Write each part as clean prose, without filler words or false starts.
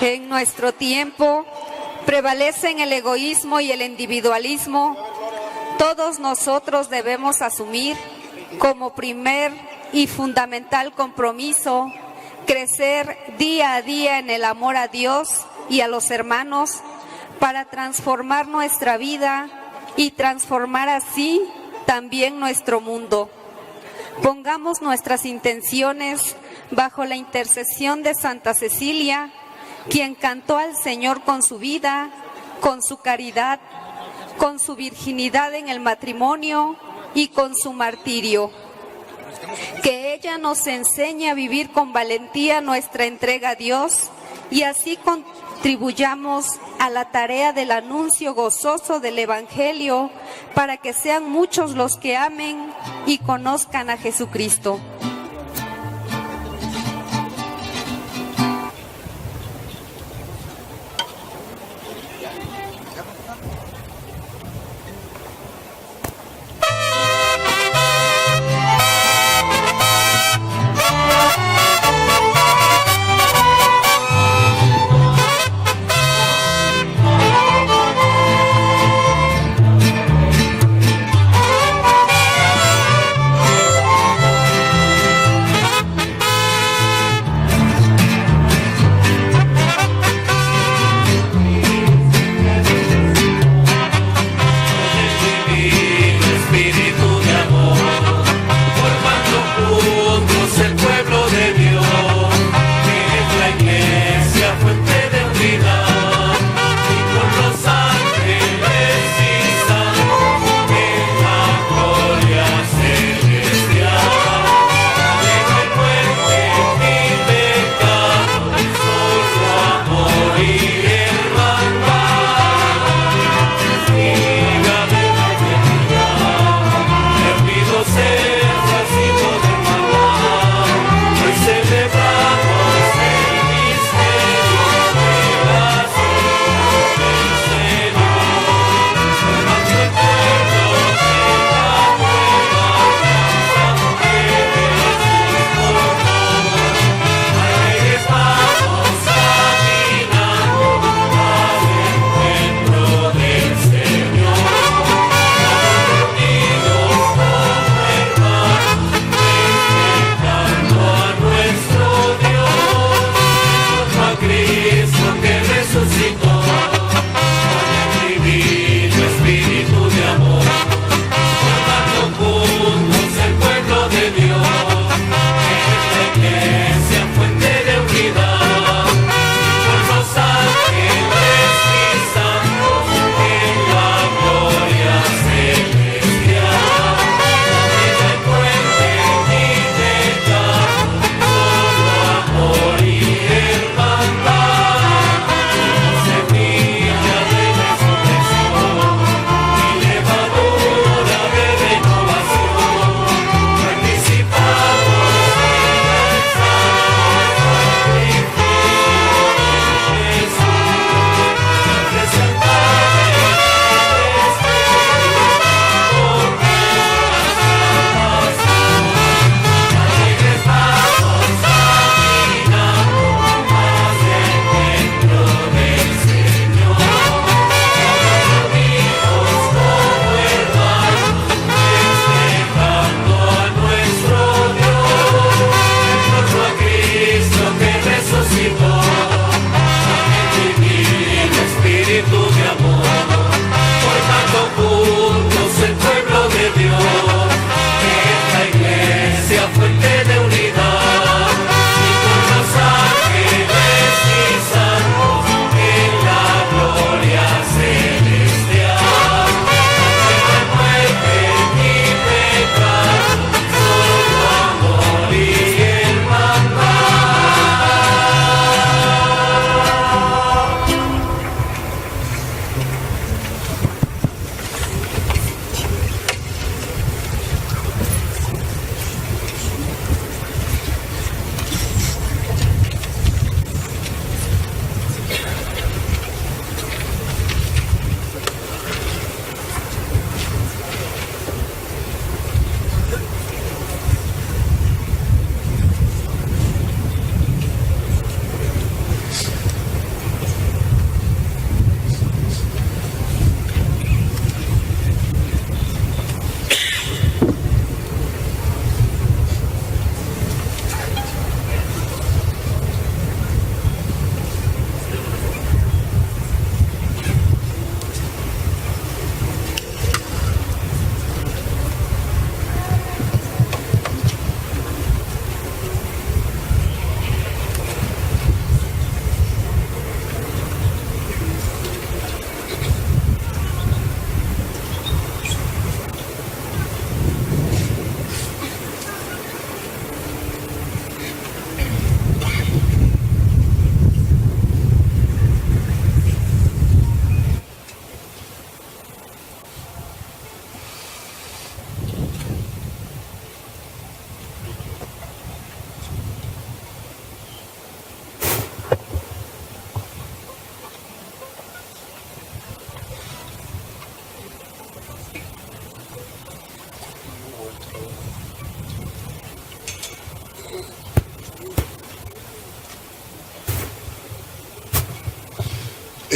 En nuestro tiempo prevalecen el egoísmo y el individualismo. Todos nosotros debemos asumir como primer y fundamental compromiso crecer día a día en el amor a Dios y a los hermanos para transformar nuestra vida y transformar así también nuestro mundo. Pongamos nuestras intenciones bajo la intercesión de Santa Cecilia, quien cantó al Señor con su vida, con su caridad, con su virginidad en el matrimonio y con su martirio. Que ella nos enseñe a vivir con valentía nuestra entrega a Dios y así contribuyamos a la tarea del anuncio gozoso del Evangelio para que sean muchos los que amen y conozcan a Jesucristo.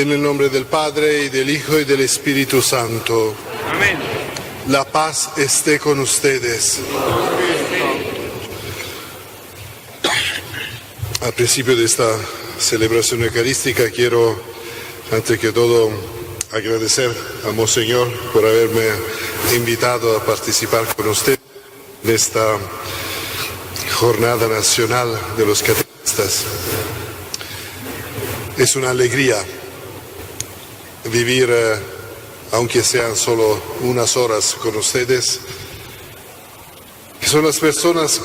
En el nombre del Padre, y del Hijo, y del Espíritu Santo. Amén. La paz esté con ustedes. Al principio de esta celebración eucarística quiero, antes que todo, agradecer a Monseñor por haberme invitado a participar con usted en esta Jornada Nacional de los Catequistas. Es una alegría vivir, aunque sean solo unas horas con ustedes, que son las personas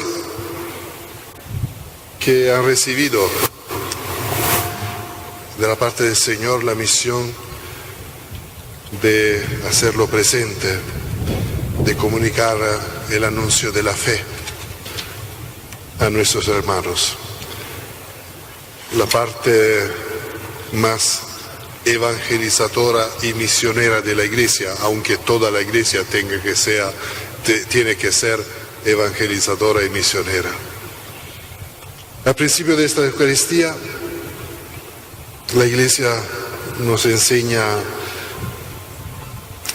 que han recibido de la parte del Señor la misión de hacerlo presente, de comunicar el anuncio de la fe a nuestros hermanos. La parte más evangelizadora y misionera de la Iglesia, aunque toda la Iglesia tiene que ser evangelizadora y misionera. Al principio de esta Eucaristía, la Iglesia nos enseña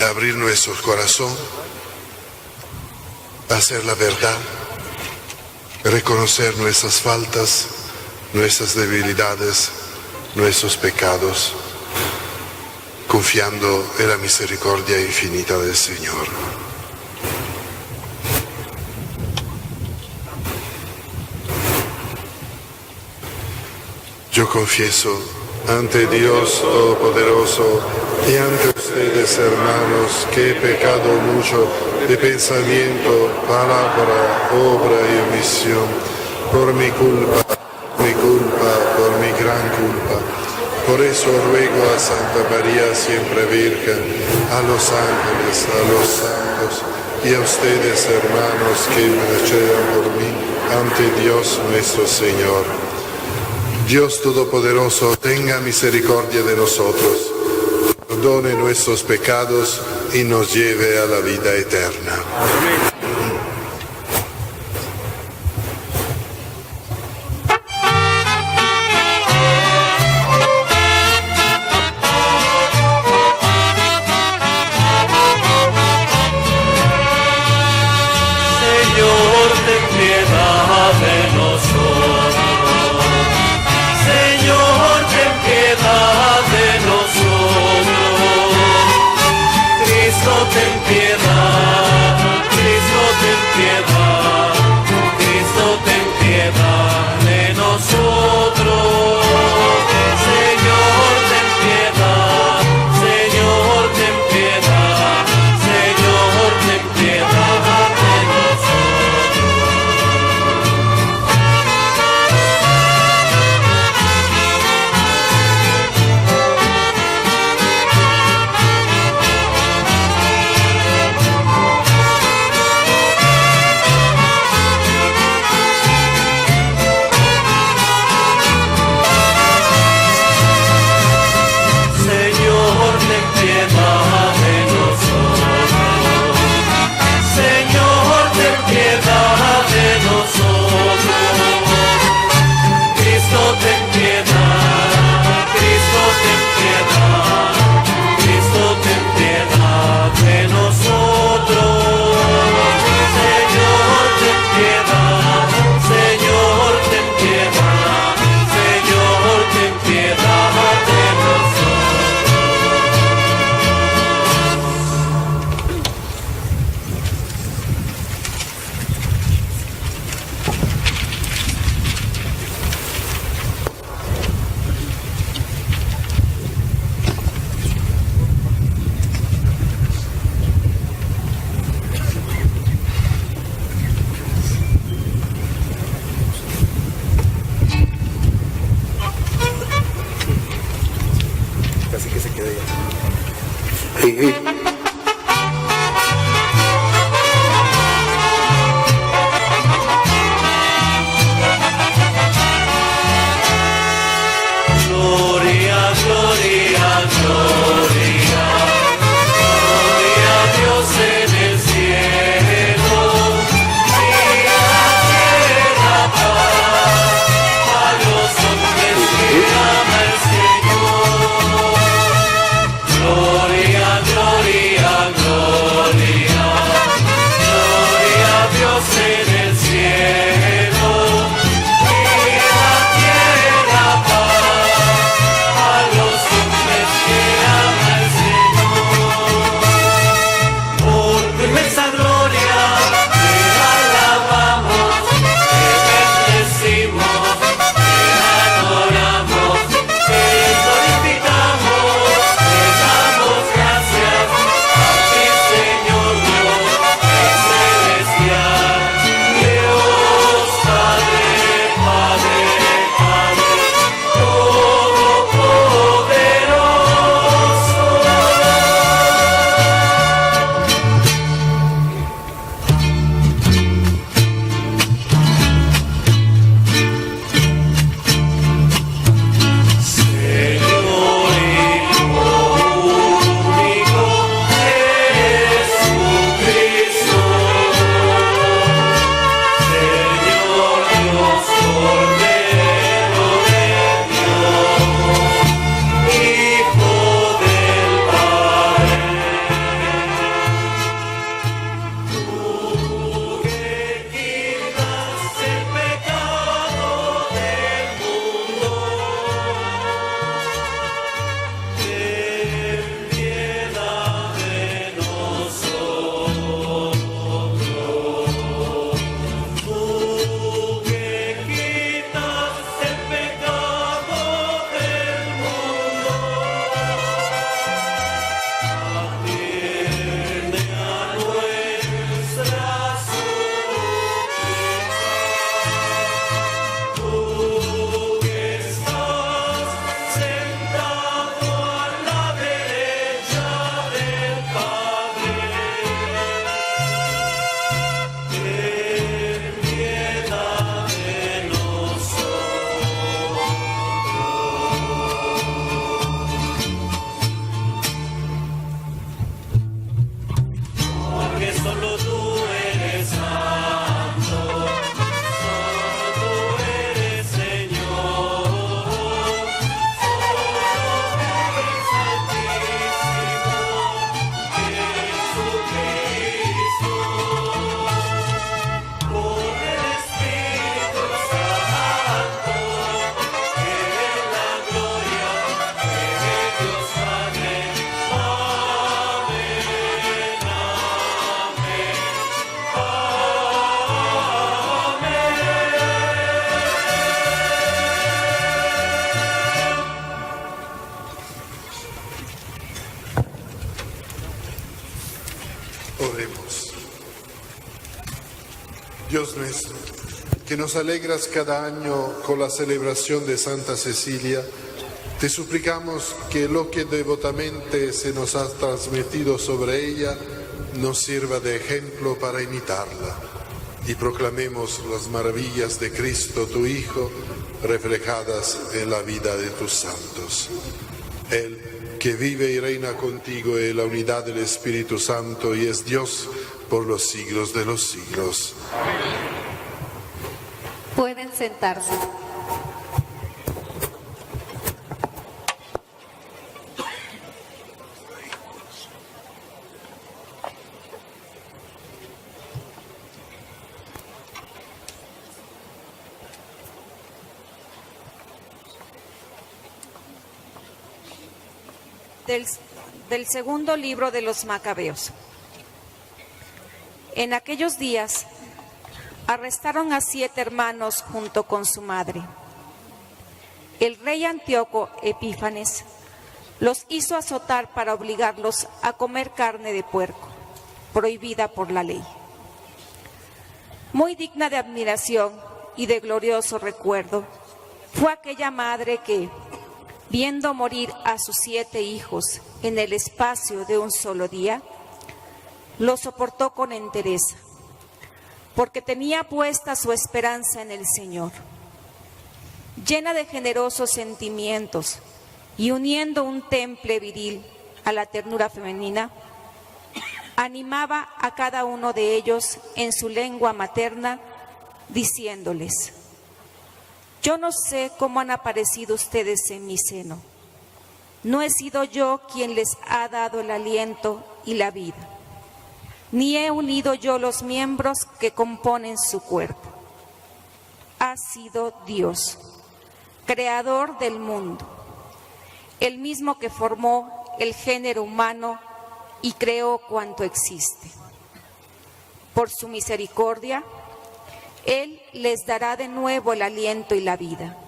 a abrir nuestro corazón, a hacer la verdad, a reconocer nuestras faltas, nuestras debilidades, nuestros pecados, confiando en la misericordia infinita del Señor. Yo confieso ante Dios Todopoderoso y ante ustedes, hermanos, que he pecado mucho de pensamiento, palabra, obra y omisión, por mi culpa, por mi gran culpa. Por eso ruego a Santa María, siempre Virgen, a los ángeles, a los santos y a ustedes, hermanos, que intercedan por mí ante Dios nuestro Señor. Dios Todopoderoso, tenga misericordia de nosotros, perdone nuestros pecados y nos lleve a la vida eterna. Amén. Señor. Dios nuestro, que nos alegras cada año con la celebración de Santa Cecilia, te suplicamos que lo que devotamente se nos ha transmitido sobre ella nos sirva de ejemplo para imitarla y proclamemos las maravillas de Cristo, tu Hijo, reflejadas en la vida de tus santos. Él, que vive y reina contigo en la unidad del Espíritu Santo y es Dios por los siglos de los siglos. Pueden sentarse. Del segundo libro de los Macabeos. En aquellos días arrestaron a 7 hermanos junto con su madre. El rey Antíoco Epífanes los hizo azotar para obligarlos a comer carne de puerco, prohibida por la ley. Muy digna de admiración y de glorioso recuerdo fue aquella madre que, viendo morir a sus 7 hijos en el espacio de un solo día, lo soportó con entereza, porque tenía puesta su esperanza en el Señor. Llena de generosos sentimientos y uniendo un temple viril a la ternura femenina, animaba a cada uno de ellos en su lengua materna, diciéndoles: yo no sé cómo han aparecido ustedes en mi seno. No he sido yo quien les ha dado el aliento y la vida, ni he unido yo los miembros que componen su cuerpo. Ha sido Dios, creador del mundo, el mismo que formó el género humano y creó cuanto existe. Por su misericordia, Él les dará de nuevo el aliento y la vida,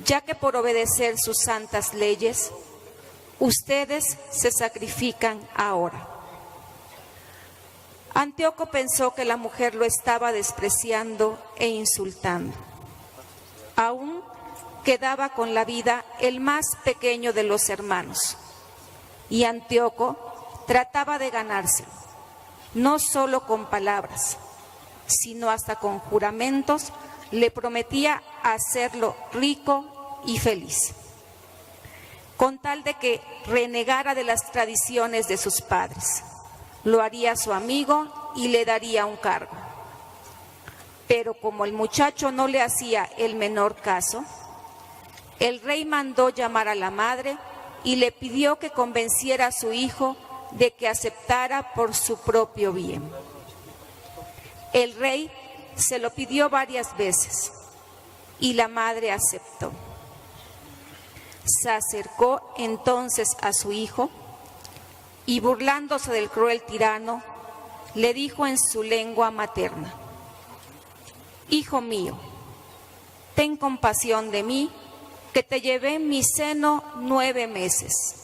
ya que por obedecer sus santas leyes, ustedes se sacrifican ahora. Antíoco pensó que la mujer lo estaba despreciando e insultando. Aún quedaba con la vida el más pequeño de los hermanos, y Antíoco trataba de ganárselo, no solo con palabras, sino hasta con juramentos. Le prometía hacerlo rico y feliz, con tal de que renegara de las tradiciones de sus padres. Lo haría su amigo y le daría un cargo. Pero como el muchacho no le hacía el menor caso, el rey mandó llamar a la madre y le pidió que convenciera a su hijo de que aceptara por su propio bien. El rey se lo pidió varias veces y la madre aceptó. Se acercó entonces a su hijo y, burlándose del cruel tirano, le dijo en su lengua materna: hijo mío, ten compasión de mí, que te llevé en mi seno 9 meses.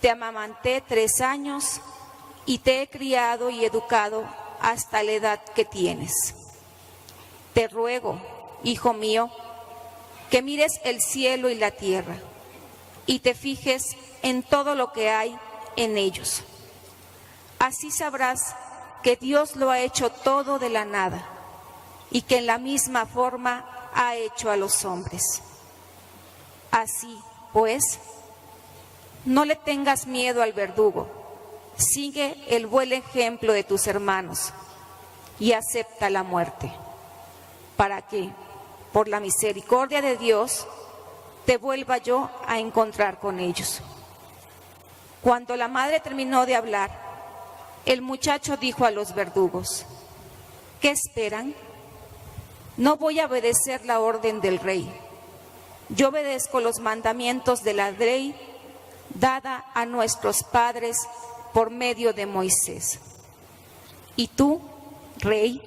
Te amamanté 3 años y te he criado y educado hasta la edad que tienes. Te ruego, hijo mío, que mires el cielo y la tierra y te fijes en todo lo que hay en ellos. Así sabrás que Dios lo ha hecho todo de la nada y que en la misma forma ha hecho a los hombres. Así, pues, no le tengas miedo al verdugo, sigue el buen ejemplo de tus hermanos y acepta la muerte, para que, por la misericordia de Dios, te vuelva yo a encontrar con ellos. Cuando la madre terminó de hablar, el muchacho dijo a los verdugos: ¿qué esperan? No voy a obedecer la orden del rey. Yo obedezco los mandamientos de la ley dada a nuestros padres por medio de Moisés. Y tú, rey,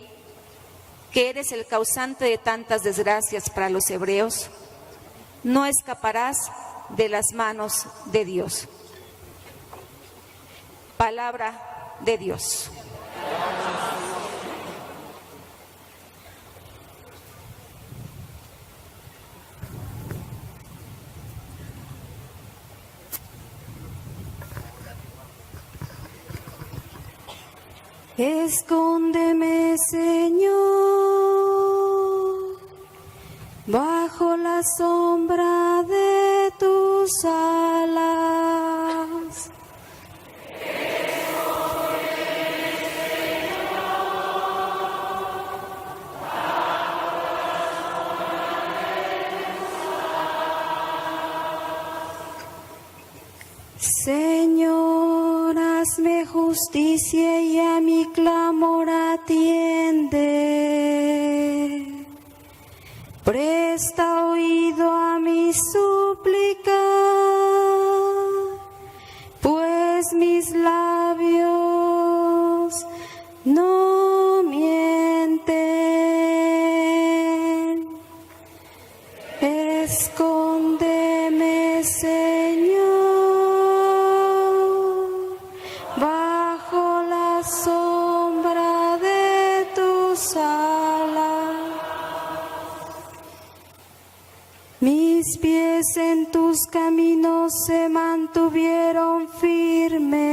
que eres el causante de tantas desgracias para los hebreos, no escaparás de las manos de Dios. Palabra de Dios. Escóndeme, Señor, bajo la sombra de tus alas. Señor, hazme justicia y a mi clamor atiende. Presta oído a mi súplica, pues mis labios no mienten. Escóndeme, Señor, bajo la sombra de tus alas. Mis pies en tus caminos se mantuvieron firmes.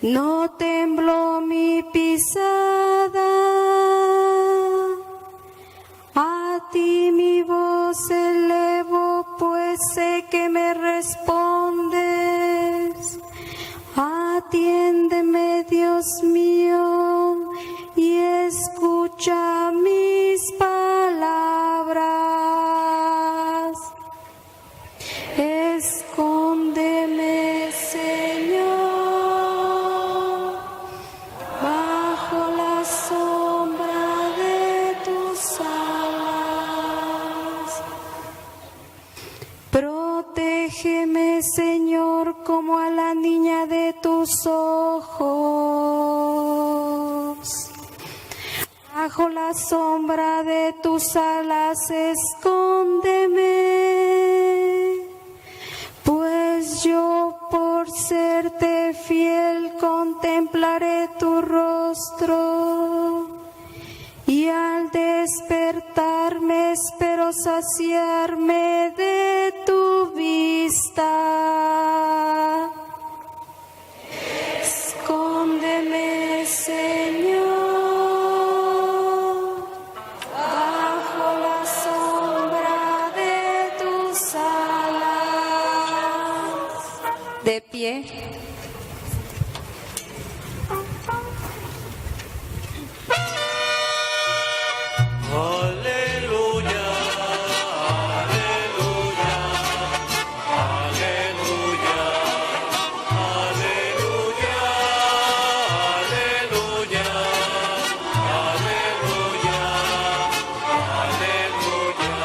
No tembló mi pisada. A ti mi voz elevo, pues sé que me respondes. Atiéndeme, Dios mío, y escucha mis palabras. Escóndeme, Señor, bajo la sombra de tus alas. Protégeme, Señor, como a la niña de tus ojos. Bajo la sombra de tus alas, escóndeme, pues yo, por serte fiel, contemplaré tu rostro, y al despertarme espero saciarme de tu vista. Escóndeme, Señor, bajo la sombra de tus alas. De pie. Aleluya, aleluya, aleluya, aleluya, aleluya, aleluya,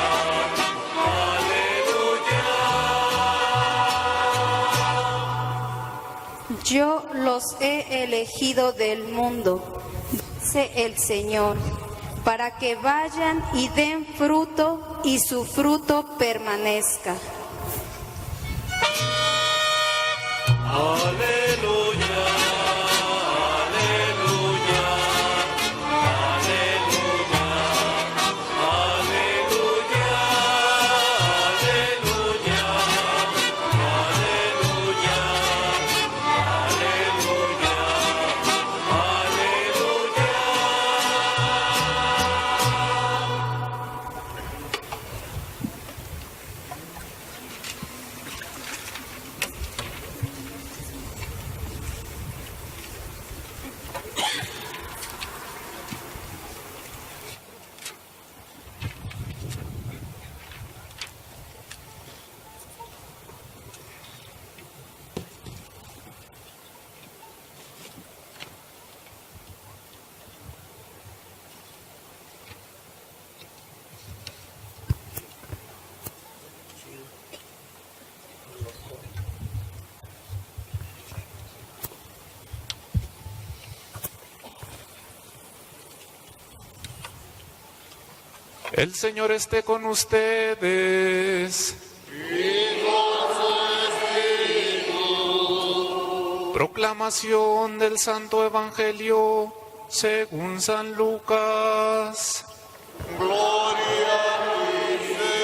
aleluya. Yo los he elegido del mundo, dice el Señor, para que vayan y den fruto y su fruto permanezca. Aleluya, aleluya, aleluya, aleluya, aleluya, aleluya, aleluya, El Señor esté con ustedes. Y con su espíritu. Proclamación del Santo Evangelio según San Lucas. Gloria a ti, Señor.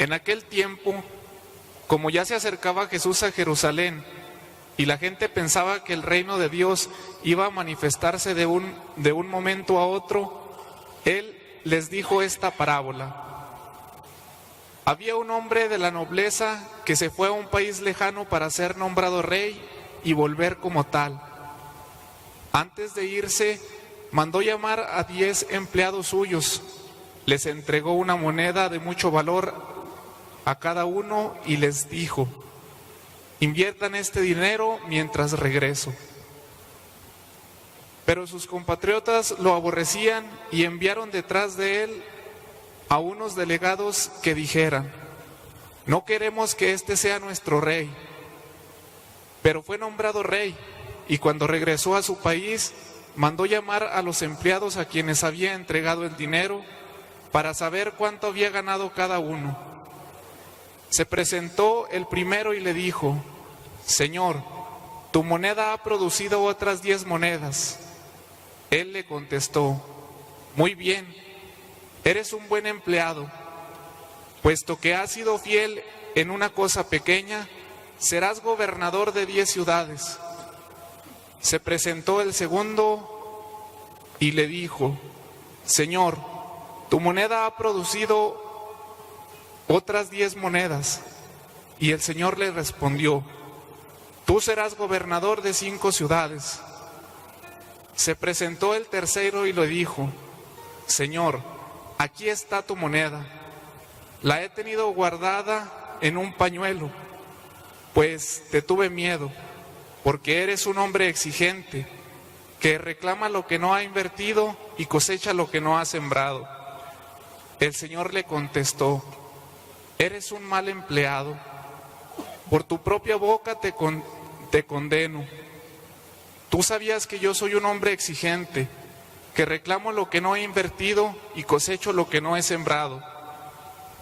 En aquel tiempo, como ya se acercaba Jesús a Jerusalén y la gente pensaba que el reino de Dios iba a manifestarse de un momento a otro, Él les dijo esta parábola. Había un hombre de la nobleza que se fue a un país lejano para ser nombrado rey y volver como tal. Antes de irse, mandó llamar a 10 empleados suyos. Les entregó una moneda de mucho valor a cada uno y les dijo: inviertan este dinero mientras regreso. Pero sus compatriotas lo aborrecían y enviaron detrás de él a unos delegados que dijeran: no queremos que este sea nuestro rey. Pero fue nombrado rey, y cuando regresó a su país, mandó llamar a los empleados a quienes había entregado el dinero para saber cuánto había ganado cada uno. Se presentó el primero y le dijo: Señor, tu moneda ha producido otras 10 monedas. Él le contestó: muy bien, eres un buen empleado. Puesto que has sido fiel en una cosa pequeña, serás gobernador de 10 ciudades. Se presentó el segundo y le dijo: Señor, tu moneda ha producido otras 10 monedas. Y el Señor le respondió: tú serás gobernador de 5 ciudades. Se presentó el tercero y le dijo: Señor, aquí está tu moneda. La he tenido guardada en un pañuelo, pues te tuve miedo, porque eres un hombre exigente, que reclama lo que no ha invertido y cosecha lo que no ha sembrado. El Señor le contestó: eres un mal empleado. Por tu propia boca te condeno. Tú sabías que yo soy un hombre exigente, que reclamo lo que no he invertido y cosecho lo que no he sembrado.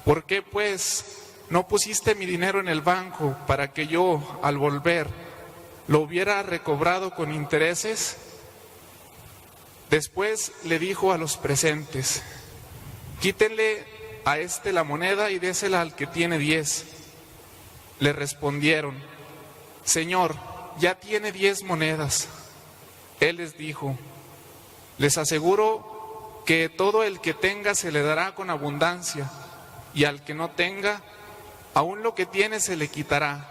¿Por qué, pues, no pusiste mi dinero en el banco para que yo, al volver, lo hubiera recobrado con intereses? Después le dijo a los presentes: quítenle a este la moneda y désela al que tiene 10. Le respondieron: Señor, ya tiene 10 monedas. Él les dijo: les aseguro que todo el que tenga se le dará con abundancia, y al que no tenga, aún lo que tiene se le quitará.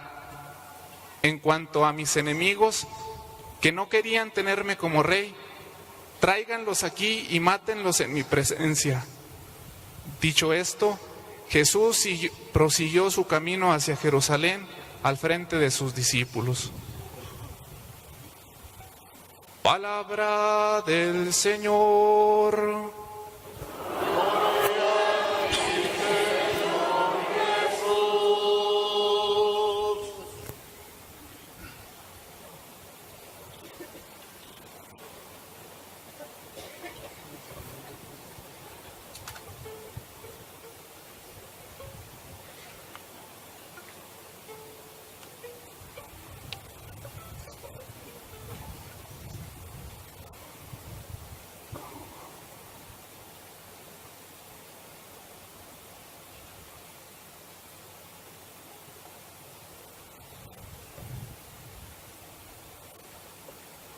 En cuanto a mis enemigos, que no querían tenerme como rey, tráiganlos aquí y mátenlos en mi presencia. Dicho esto, Jesús prosiguió su camino hacia Jerusalén al frente de sus discípulos. Palabra del Señor.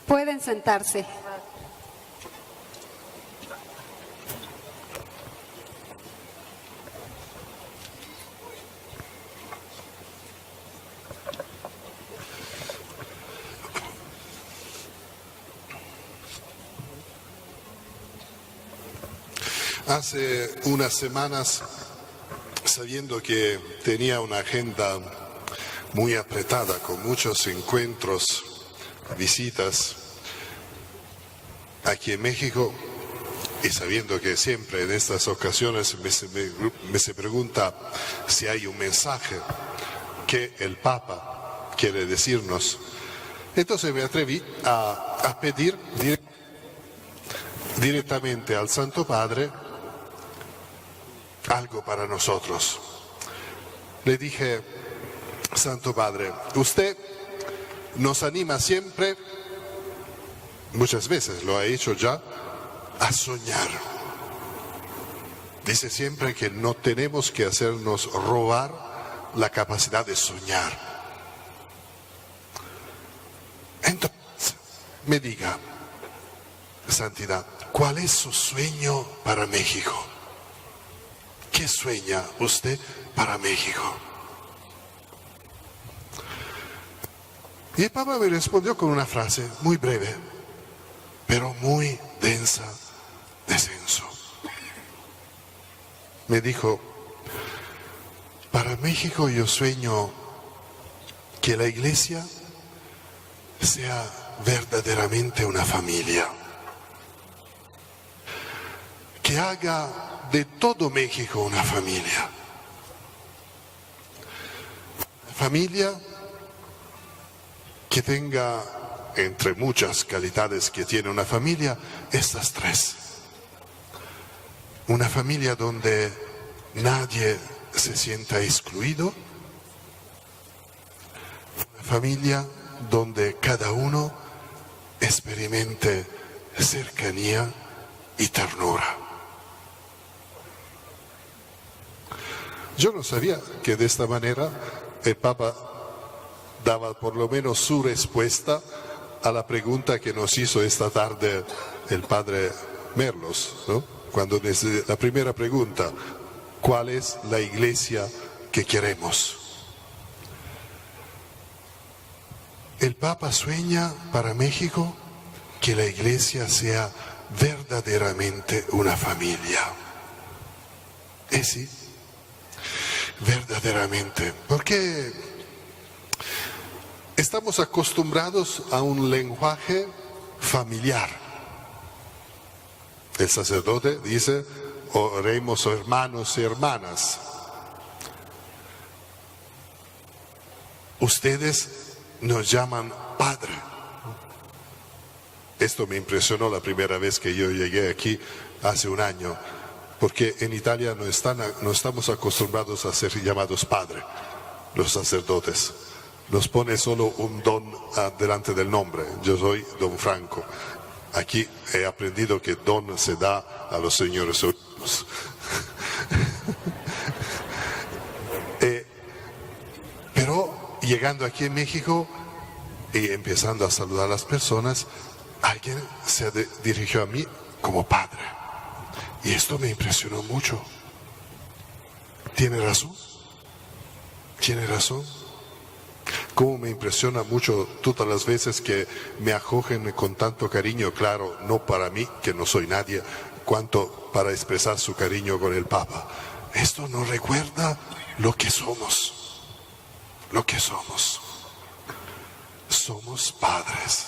Pueden sentarse. Hace unas semanas, sabiendo que tenía una agenda muy apretada, con muchos encuentros, visitas aquí en México, y sabiendo que siempre en estas ocasiones me se pregunta si hay un mensaje que el Papa quiere decirnos, entonces me atreví a pedir directamente al Santo Padre algo para nosotros. Le dije: Santo Padre, usted nos anima siempre, muchas veces lo ha hecho ya, a soñar. Dice siempre que no tenemos que hacernos robar la capacidad de soñar. Entonces, me diga, Santidad, ¿cuál es su sueño para México? ¿Qué sueña usted para México? Y el Papa me respondió con una frase muy breve, pero muy densa de senso. Me dijo, para México yo sueño que la Iglesia sea verdaderamente una familia, que haga de todo México una familia. Familia que tenga, entre muchas calidades que tiene una familia, estas tres. Una familia donde nadie se sienta excluido. Una familia donde cada uno experimente cercanía y ternura. Yo no sabía que de esta manera el Papa daba por lo menos su respuesta a la pregunta que nos hizo esta tarde el padre Merlos, ¿no? Cuando desde la primera pregunta, ¿cuál es la iglesia que queremos? El Papa sueña para México que la iglesia sea verdaderamente una familia. Sí, verdaderamente, porque estamos acostumbrados a un lenguaje familiar. El sacerdote dice, oremos hermanos y hermanas. Ustedes nos llaman padre. Esto me impresionó la primera vez que yo llegué aquí hace un año, porque en Italia no estamos acostumbrados a ser llamados padre, los sacerdotes. Nos pone solo un don delante del nombre. Yo soy don Franco. Aquí he aprendido que don se da a los señores obispos. Pero llegando aquí en México y empezando a saludar a las personas, alguien se dirigió a mí como padre. Y esto me impresionó mucho. ¿Tiene razón? ¿Tiene razón? Cómo me impresiona mucho todas las veces que me acogen con tanto cariño, claro, no para mí, que no soy nadie, cuanto para expresar su cariño con el Papa. Esto nos recuerda lo que somos, lo que somos. Somos padres.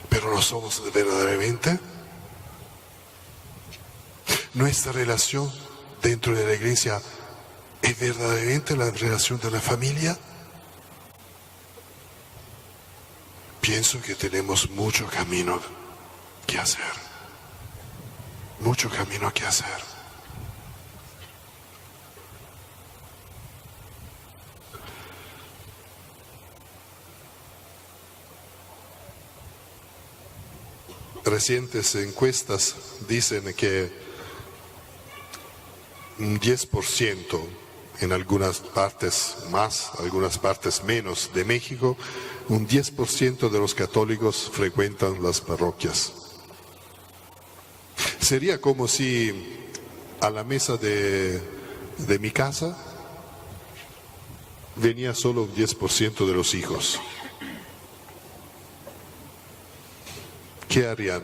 Pero ¿lo somos verdaderamente? Nuestra relación dentro de la iglesia ¿es verdaderamente la relación de la familia? Pienso que tenemos mucho camino que hacer. Mucho camino que hacer. Recientes encuestas dicen que un 10%, en algunas partes más, algunas partes menos de México, un 10% de los católicos frecuentan las parroquias. Sería como si a la mesa de mi casa venía solo un 10% de los hijos. ¿Qué harían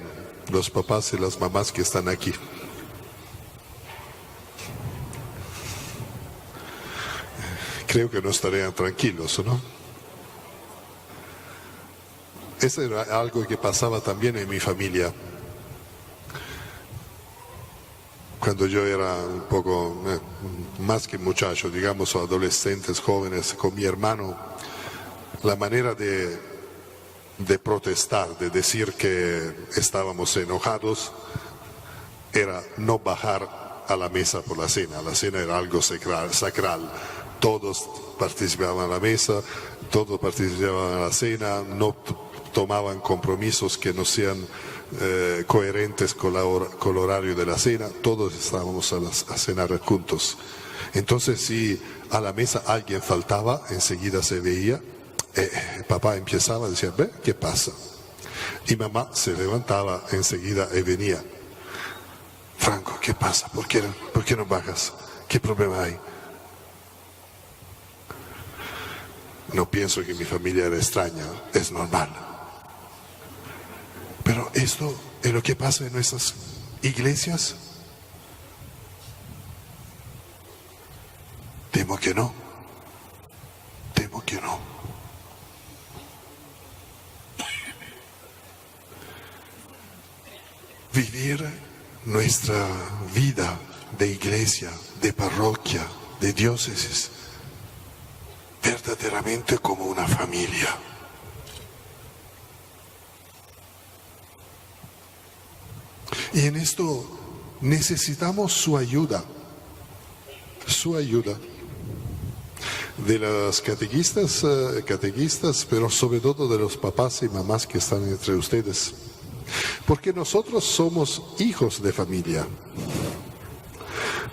los papás y las mamás que están aquí? Creo que no estarían tranquilos, ¿no? Eso era algo que pasaba también en mi familia. Cuando yo era un poco más que muchacho, digamos, adolescentes, jóvenes, con mi hermano, la manera de protestar, de decir que estábamos enojados, era no bajar a la mesa por la cena. La cena era algo sacral. Todos participaban en la mesa, todos participaban en la cena, no tomaban compromisos que no sean coherentes con el horario de la cena, todos estábamos a cenar juntos. Entonces si a la mesa alguien faltaba, enseguida se veía, papá empezaba a decir, ¿ve? ¿Qué pasa? Y mamá se levantaba enseguida y venía. Franco, ¿qué pasa? ¿Por qué no bajas? ¿Qué problema hay? No pienso que mi familia era extraña, es normal. Pero esto es lo que pasa en nuestras iglesias. Temo que no. Temo que no. Vivir nuestra vida de iglesia, de parroquia, de diócesis, verdaderamente como una familia. Y en esto necesitamos su ayuda de las catequistas, pero sobre todo de los papás y mamás que están entre ustedes. Porque nosotros somos hijos de familia.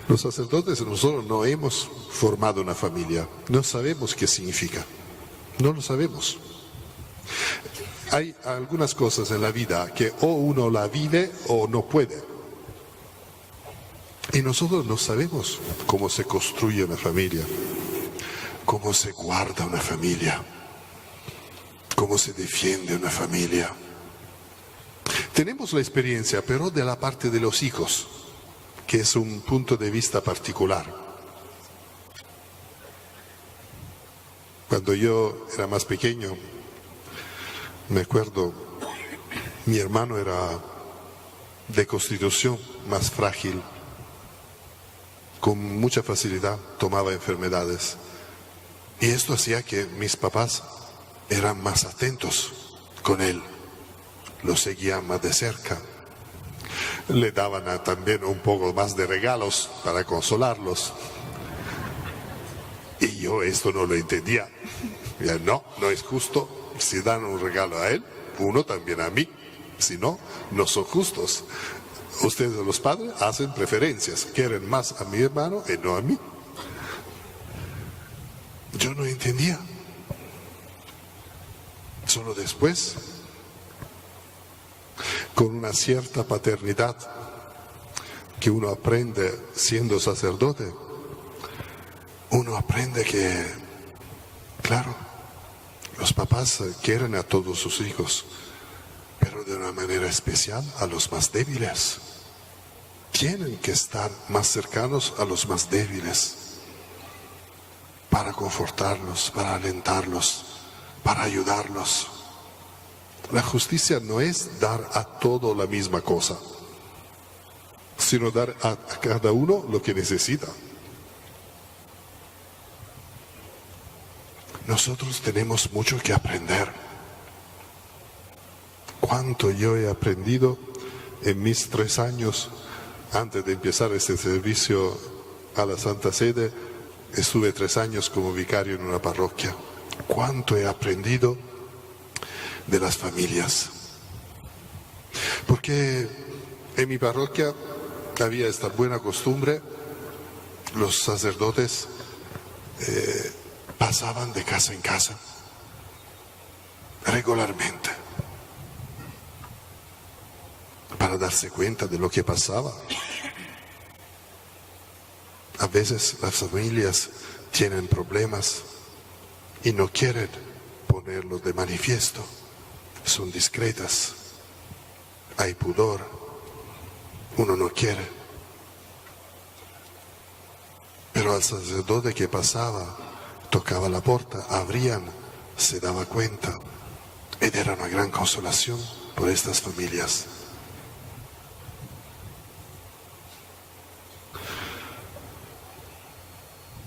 Los sacerdotes nosotros no hemos formado una familia, no sabemos qué significa, no lo sabemos. Hay algunas cosas en la vida que o uno la vive o no puede. Y nosotros no sabemos cómo se construye una familia, cómo se guarda una familia, cómo se defiende una familia. Tenemos la experiencia, pero de la parte de los hijos, que es un punto de vista particular. Cuando yo era más pequeño, me acuerdo, mi hermano era de constitución más frágil, con mucha facilidad tomaba enfermedades. Y esto hacía que mis papás eran más atentos con él, lo seguían más de cerca. Le daban también un poco más de regalos para consolarlos. Y yo esto no lo entendía. Ya, no es justo. Si dan un regalo a él, uno también a mí. Si no, no son justos. Ustedes los padres hacen preferencias. Quieren más a mi hermano y no a mí. Yo no entendía. Solo después, con una cierta paternidad que uno aprende siendo sacerdote, uno aprende que, claro, los papás quieren a todos sus hijos, pero de una manera especial a los más débiles. Tienen que estar más cercanos a los más débiles para confortarlos, para alentarlos, para ayudarlos. La justicia no es dar a todo la misma cosa, sino dar a cada uno lo que necesita. Nosotros tenemos mucho que aprender. Cuánto yo he aprendido en mis 3 años antes de empezar este servicio a la Santa Sede. Estuve 3 años como vicario en una parroquia. Cuánto he aprendido de las familias. Porque en mi parroquia había esta buena costumbre, los sacerdotes pasaban de casa en casa regularmente para darse cuenta de lo que pasaba. A veces las familias tienen problemas y no quieren ponerlos de manifiesto, son discretas, hay pudor, uno no quiere. Pero al sacerdote que pasaba, tocaba la puerta, abrían, se daba cuenta, y era una gran consolación por estas familias.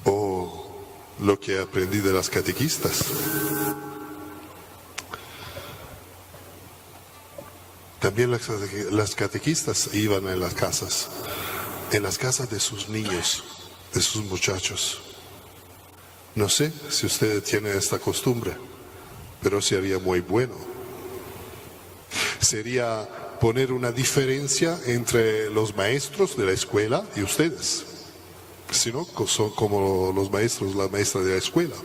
O lo que aprendí de las catequistas. También las catequistas iban en las casas de sus niños, de sus muchachos. No sé si usted tiene esta costumbre, pero sería muy bueno sería poner una diferencia entre los maestros de la escuela y ustedes. Si no, son como los maestros, la maestra de la escuela.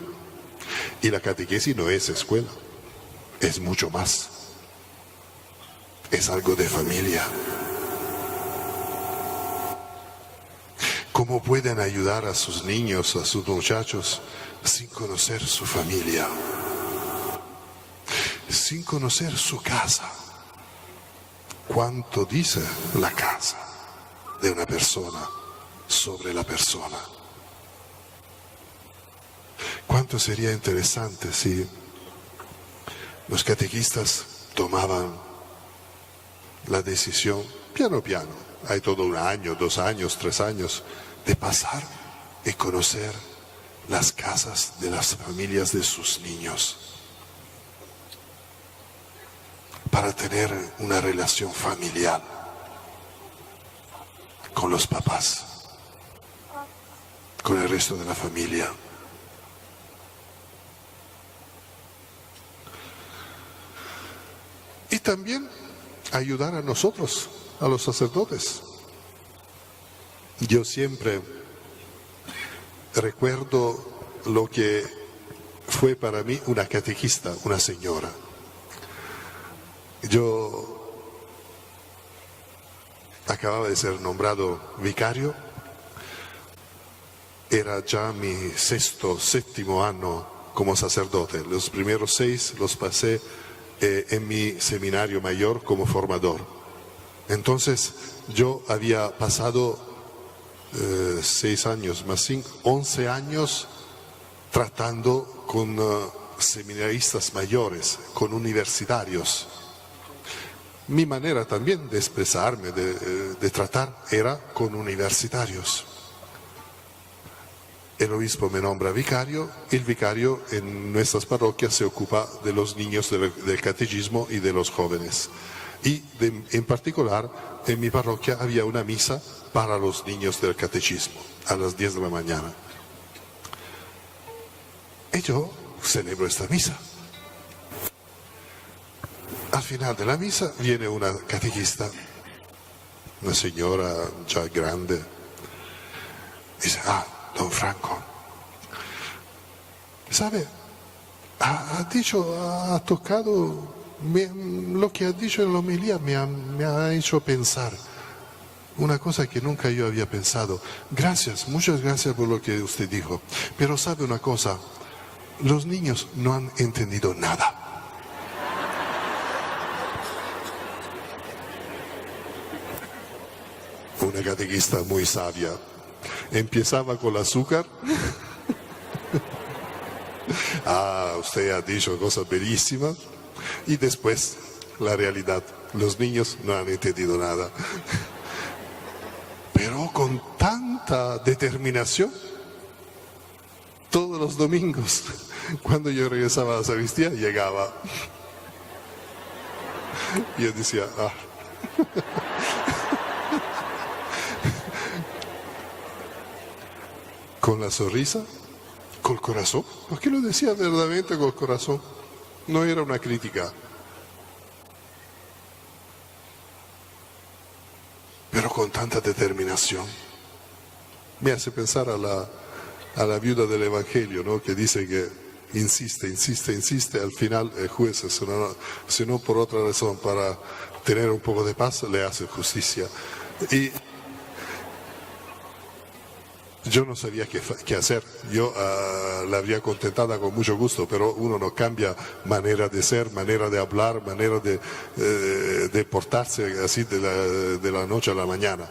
Y la catequesis no es escuela, es mucho más. Es algo de familia. ¿Cómo pueden ayudar a sus niños, a sus muchachos, sin conocer su familia? Sin conocer su casa. ¿Cuánto dice la casa de una persona sobre la persona? ¿Cuánto sería interesante si los catequistas tomaban la decisión, piano piano, hay todo 1 año, 2 años, 3 años, de pasar y conocer las casas de las familias de sus niños, para tener una relación familiar con los papás, con el resto de la familia? Y también ayudar a nosotros, a los sacerdotes. Yo siempre recuerdo lo que fue para mí una catequista, una señora. Yo acababa de ser nombrado vicario, era ya mi 6º, 7º año como sacerdote. Los primeros 6 los pasé en mi seminario mayor como formador. Entonces yo había pasado 6 años más 5, 11 años tratando con seminaristas mayores, con universitarios. Mi manera también de expresarme, de tratar, era con universitarios. El obispo me nombra vicario, el vicario en nuestras parroquias se ocupa de los niños del catecismo y de los jóvenes. Y en particular, en mi parroquia había una misa para los niños del catecismo, a las 10 de la mañana. Y yo celebro esta misa. Al final de la misa viene una catequista, una señora ya grande, y dice: don Franco, ¿sabe? Ha tocado, lo que ha dicho en la homilía me ha hecho pensar una cosa que nunca yo había pensado. Gracias, muchas gracias por lo que usted dijo. Pero sabe una cosa, los niños no han entendido nada. Una catequista muy sabia. Empezaba con el azúcar. Usted ha dicho cosas bellísimas. Y después, la realidad. Los niños no han entendido nada. Pero con tanta determinación, todos los domingos, cuando yo regresaba a la sacristía, llegaba. Y yo decía: con la sonrisa, con el corazón, porque lo decía verdaderamente con el corazón, no era una crítica. Pero con tanta determinación. Me hace pensar a la viuda del Evangelio, ¿no? Que dice que insiste, al final el juez, si no por otra razón, para tener un poco de paz, le hace justicia. Y yo no sabía qué hacer. Yo la habría contentada con mucho gusto, pero uno no cambia manera de ser, manera de hablar, manera de portarse así de la noche a la mañana.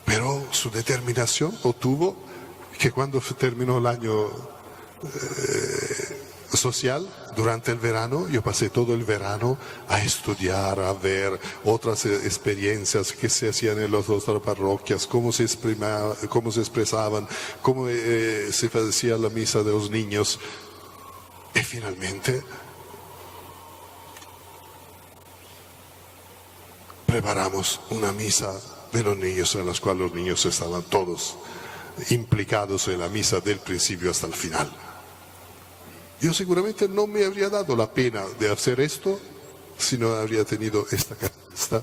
Pero su determinación obtuvo que cuando terminó el año social, durante el verano, yo pasé todo el verano a estudiar, a ver otras experiencias que se hacían en las otras parroquias, cómo se expresaban, cómo se hacía la misa de los niños. Y finalmente preparamos una misa de los niños en la cual los niños estaban todos implicados en la misa del principio hasta el final. Yo seguramente no me habría dado la pena de hacer esto si no habría tenido esta catequista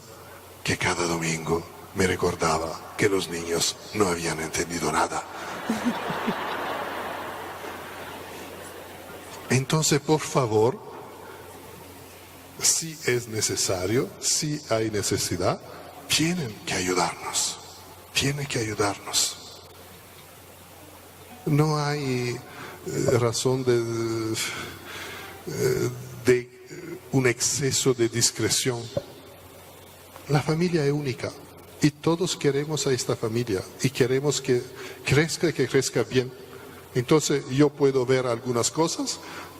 que cada domingo me recordaba que los niños no habían entendido nada. Entonces, por favor, si es necesario, si hay necesidad, tienen que ayudarnos. Tienen que ayudarnos. No hay razón de un exceso de discreción. La familia es única y todos queremos a esta familia y queremos que crezca bien. Entonces yo puedo ver algunas cosas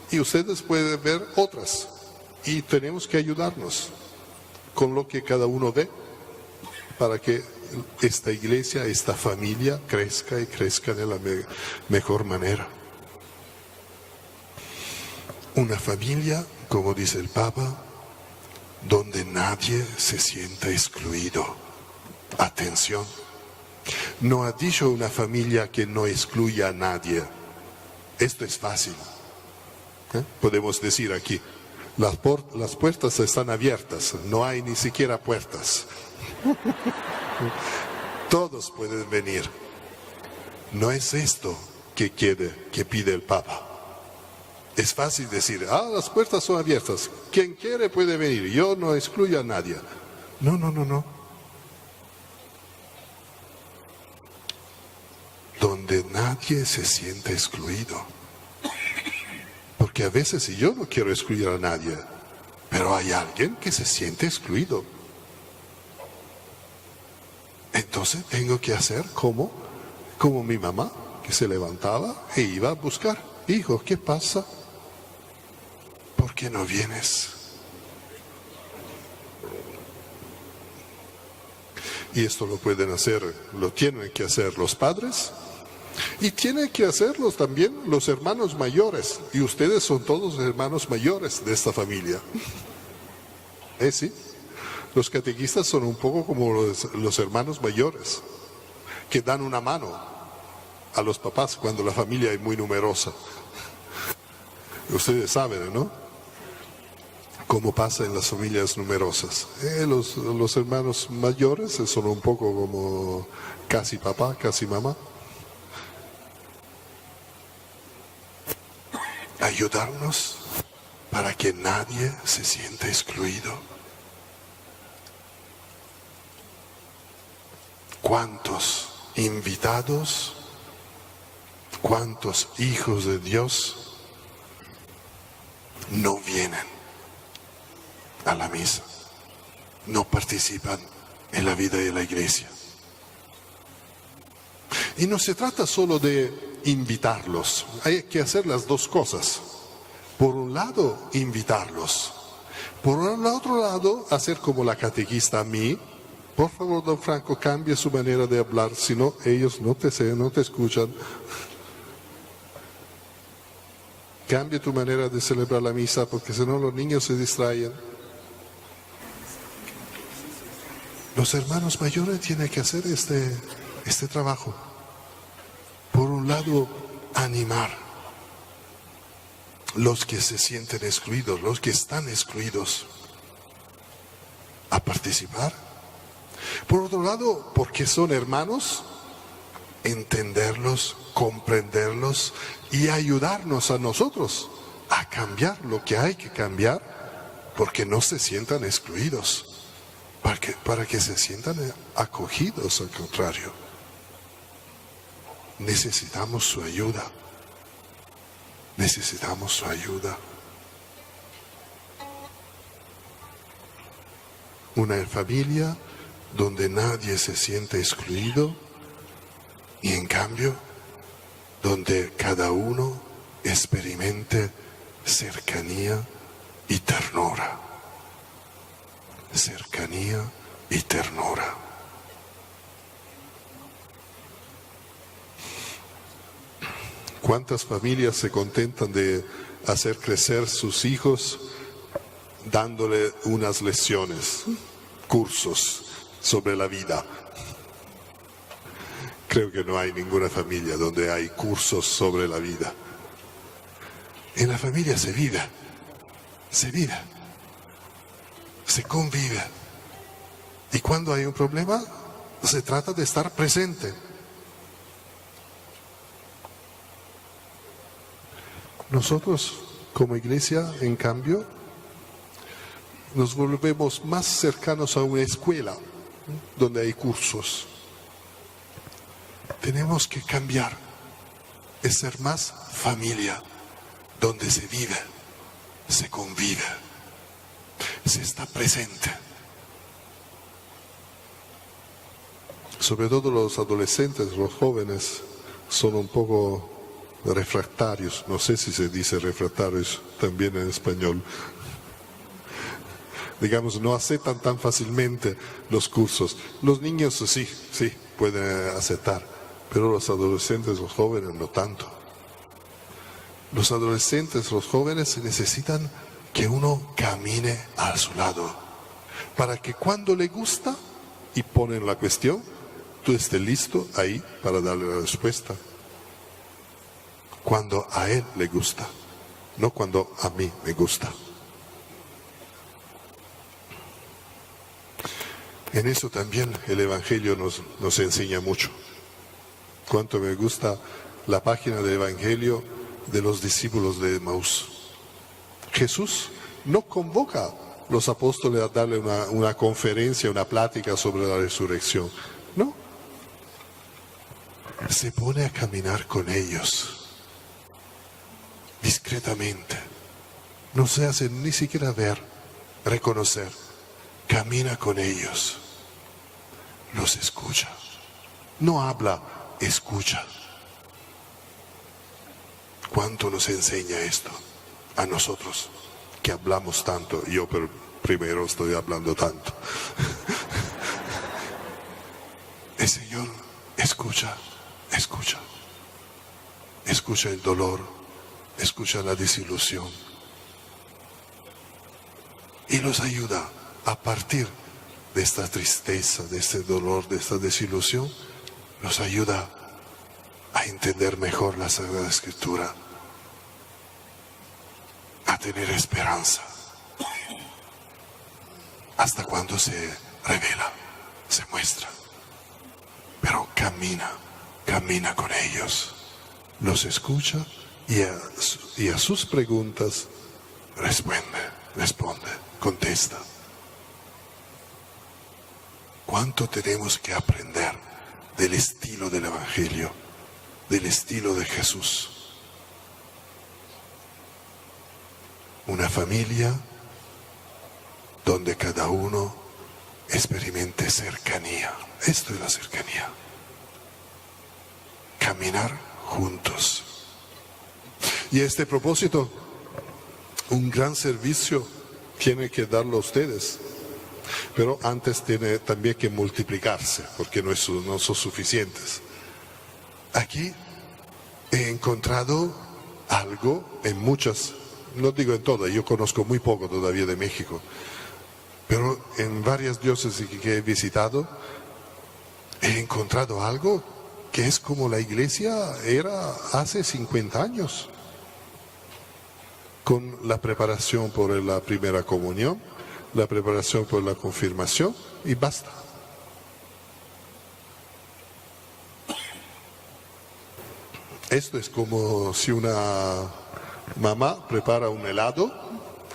y ustedes pueden ver otras y tenemos que ayudarnos con lo que cada uno ve para que esta iglesia, esta familia crezca y crezca de la mejor manera. Una familia, como dice el Papa, donde nadie se sienta excluido. Atención, no ha dicho una familia que no excluya a nadie. Esto es fácil. Podemos decir aquí, las puertas están abiertas, no hay ni siquiera puertas. Todos pueden venir. No es esto que pide el Papa. Es fácil decir, las puertas son abiertas, quien quiere puede venir, yo no excluyo a nadie. No. Donde nadie se siente excluido. Porque a veces yo no quiero excluir a nadie, pero hay alguien que se siente excluido. Entonces tengo que hacer como mi mamá, que se levantaba e iba a buscar. Hijo, ¿qué pasa? ¿Por qué no vienes? Y esto lo tienen que hacer los padres y tienen que hacerlo también los hermanos mayores. Y ustedes son todos hermanos mayores de esta familia. ¿Sí? Los catequistas son un poco como los hermanos mayores, que dan una mano a los papás cuando la familia es muy numerosa. Ustedes saben, ¿no? Cómo pasa en las familias numerosas. Los hermanos mayores son un poco como casi papá, casi mamá. Ayudarnos para que nadie se sienta excluido. ¿Cuántos invitados, cuántos hijos de Dios no vienen a la misa, no participan en la vida de la iglesia? Y no se trata solo de invitarlos, hay que hacer las dos cosas. Por un lado, invitarlos. Por el otro lado, hacer como la catequista a mí. Por favor, don Franco, cambie su manera de hablar, si no, ellos no te escuchan. Cambie tu manera de celebrar la misa, porque si no los niños se distraen. Los hermanos mayores tienen que hacer este trabajo. Por un lado, animar los que se sienten excluidos, los que están excluidos, a participar. Por otro lado, porque son hermanos, entenderlos, comprenderlos y ayudarnos a nosotros a cambiar lo que hay que cambiar, porque no se sientan excluidos, para que se sientan acogidos, al contrario. Necesitamos su ayuda. Necesitamos su ayuda. Una familia donde nadie se siente excluido y en cambio donde cada uno experimente cercanía y ternura. Cercanía y ternura. ¿Cuántas familias se contentan de hacer crecer sus hijos dándole unas lecciones, cursos sobre la vida? Creo que no hay ninguna familia donde hay cursos sobre la vida. En la familia se vive. se convive. Y cuando hay un problema, se trata de estar presente. Nosotros, como iglesia, en cambio, nos volvemos más cercanos a una escuela donde hay cursos. Tenemos que cambiar, es ser más familia, donde se vive, se convive, se está presente. Sobre todo los adolescentes, los jóvenes, son un poco refractarios. No sé si se dice refractarios también en español. Digamos, no aceptan tan fácilmente los cursos. Los niños sí, pueden aceptar, pero los adolescentes, los jóvenes, no tanto. Los adolescentes, los jóvenes necesitan que uno camine a su lado, para que cuando le gusta y ponen la cuestión, tú estés listo ahí para darle la respuesta. Cuando a él le gusta, no cuando a mí me gusta. En eso también el Evangelio nos enseña mucho. Cuánto me gusta la página del Evangelio de los discípulos de Emaús. Jesús no convoca a los apóstoles a darle una conferencia, una plática sobre la resurrección. No. Se pone a caminar con ellos, discretamente. No se hace ni siquiera ver, reconocer. Camina con ellos. Los escucha. No habla, escucha. ¿Cuánto nos enseña esto a nosotros que hablamos tanto? Yo primero estoy hablando tanto. El Señor escucha, escucha. Escucha el dolor, escucha la desilusión. Y los ayuda a partir de esta tristeza, de este dolor, de esta desilusión, nos ayuda a entender mejor la Sagrada Escritura, a tener esperanza, hasta cuando se revela, se muestra. Pero camina con ellos, los escucha y a sus preguntas responde, contesta. ¿Cuánto tenemos que aprender del estilo del Evangelio, del estilo de Jesús? Una familia donde cada uno experimente cercanía. Esto es la cercanía. Caminar juntos. Y a este propósito, un gran servicio tiene que darlo a ustedes. Pero antes tiene también que multiplicarse, porque no son suficientes. Aquí he encontrado algo en muchas, no digo en todas, yo conozco muy poco todavía de México, pero en varias diócesis que he visitado, he encontrado algo que es como la iglesia era hace 50 años, con la preparación por la primera comunión, la preparación por la confirmación y basta. Esto es como si una mamá prepara un helado,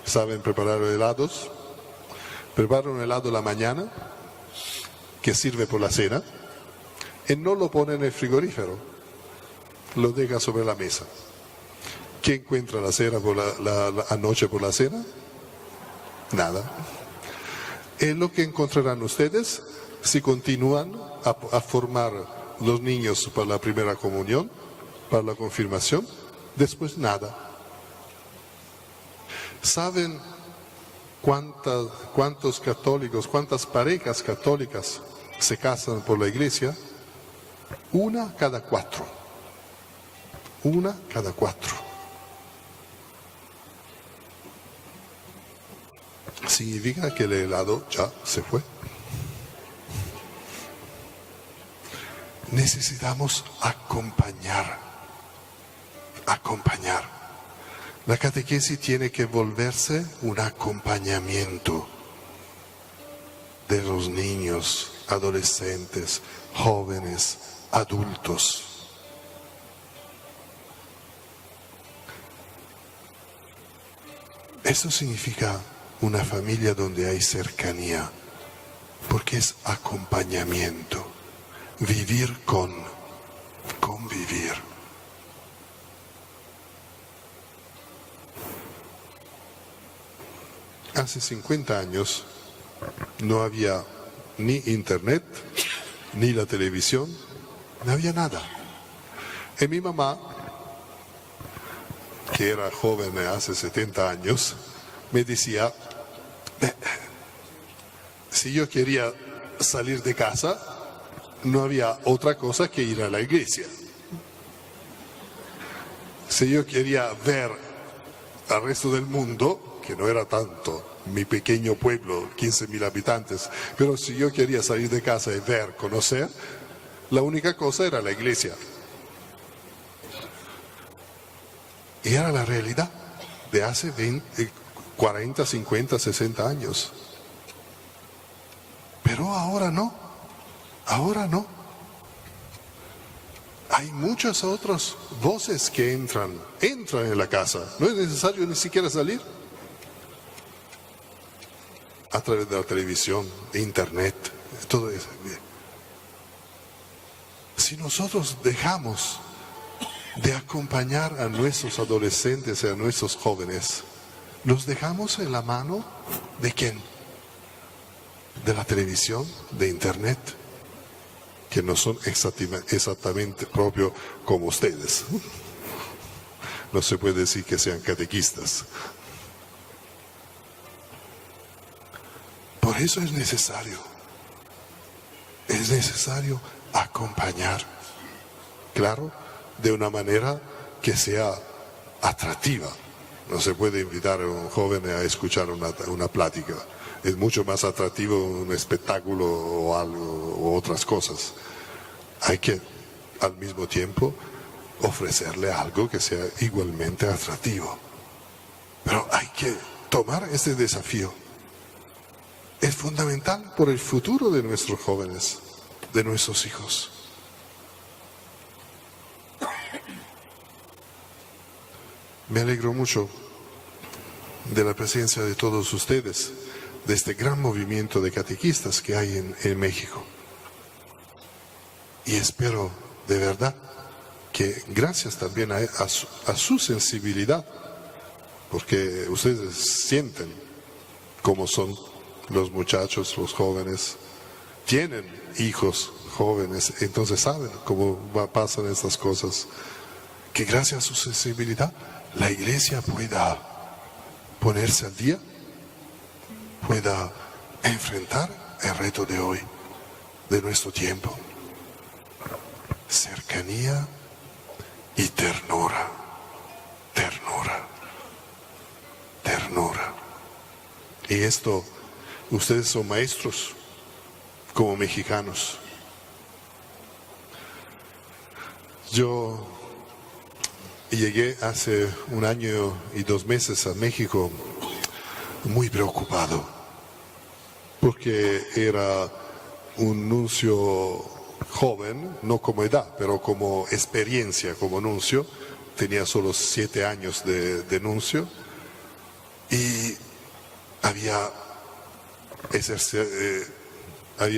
saben preparar helados, prepara un helado la mañana que sirve por la cena y no lo pone en el frigorífero, lo deja sobre la mesa. ¿Qué encuentra la cena por la anoche por la cena? Nada. Es lo que encontrarán ustedes si continúan a formar los niños para la primera comunión, para la confirmación, después nada. ¿Saben cuántos católicos, cuántas parejas católicas se casan por la iglesia? 1 cada 4. 1 cada 4. Significa que el helado ya se fue. Necesitamos acompañar. La catequesis tiene que volverse un acompañamiento. de los niños, adolescentes, jóvenes, adultos. Eso significa una familia donde hay cercanía, porque es acompañamiento, vivir con, convivir. Hace 50 años no había ni internet, ni la televisión, no había nada. Y mi mamá, que era joven hace 70 años, me decía, si yo quería salir de casa, no había otra cosa que ir a la iglesia. Si yo quería ver al resto del mundo, que no era tanto, mi pequeño pueblo, 15.000 habitantes, pero si yo quería salir de casa y ver, conocer, la única cosa era la iglesia. Y era la realidad de hace 20, 40, 50, 60 años. Pero ahora no, ahora no. Hay muchas otras voces que entran en la casa. No es necesario ni siquiera salir. A través de la televisión, de internet, todo eso. Si nosotros dejamos de acompañar a nuestros adolescentes y a nuestros jóvenes, ¿los dejamos en la mano de quién? De la televisión, de internet, que no son exactamente propios como ustedes. No se puede decir que sean catequistas. Por eso es necesario acompañar, claro, de una manera que sea atractiva. No se puede invitar a un joven a escuchar una plática. Es mucho más atractivo un espectáculo o algo, o otras cosas. Hay que, al mismo tiempo, ofrecerle algo que sea igualmente atractivo. Pero hay que tomar este desafío. Es fundamental por el futuro de nuestros jóvenes, de nuestros hijos. Me alegro mucho de la presencia de todos ustedes, de este gran movimiento de catequistas que hay en México. Y espero de verdad que gracias también a su sensibilidad, porque ustedes sienten cómo son los muchachos, los jóvenes, tienen hijos jóvenes, entonces saben cómo pasan estas cosas, que gracias a su sensibilidad la iglesia pueda ponerse al día, pueda enfrentar el reto de hoy, de nuestro tiempo. Cercanía y ternura, ternura, ternura. Y esto, ustedes son maestros como mexicanos. Yo llegué hace 1 año y 2 meses a México muy preocupado, porque era un nuncio joven, no como edad, pero como experiencia, como nuncio. Tenía solo 7 años de nuncio y había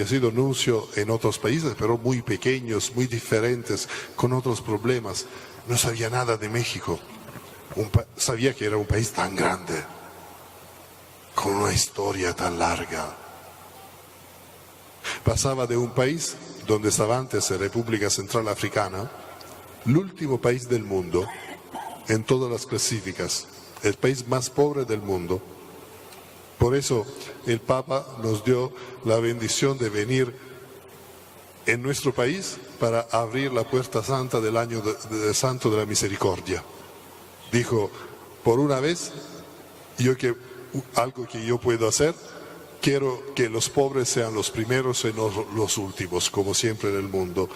sido nuncio en otros países, pero muy pequeños, muy diferentes, con otros problemas. No sabía nada de México. Sabía que era un país tan grande, con una historia tan larga. Pasaba de un país donde estaba antes la República Central Africana, el último país del mundo en todas las clasificas, el país más pobre del mundo. Por eso el Papa nos dio la bendición de venir en nuestro país para abrir la puerta santa del año santo de la misericordia. Dijo, por una vez, algo que yo puedo hacer, quiero que los pobres sean los primeros y no los últimos, como siempre en el mundo.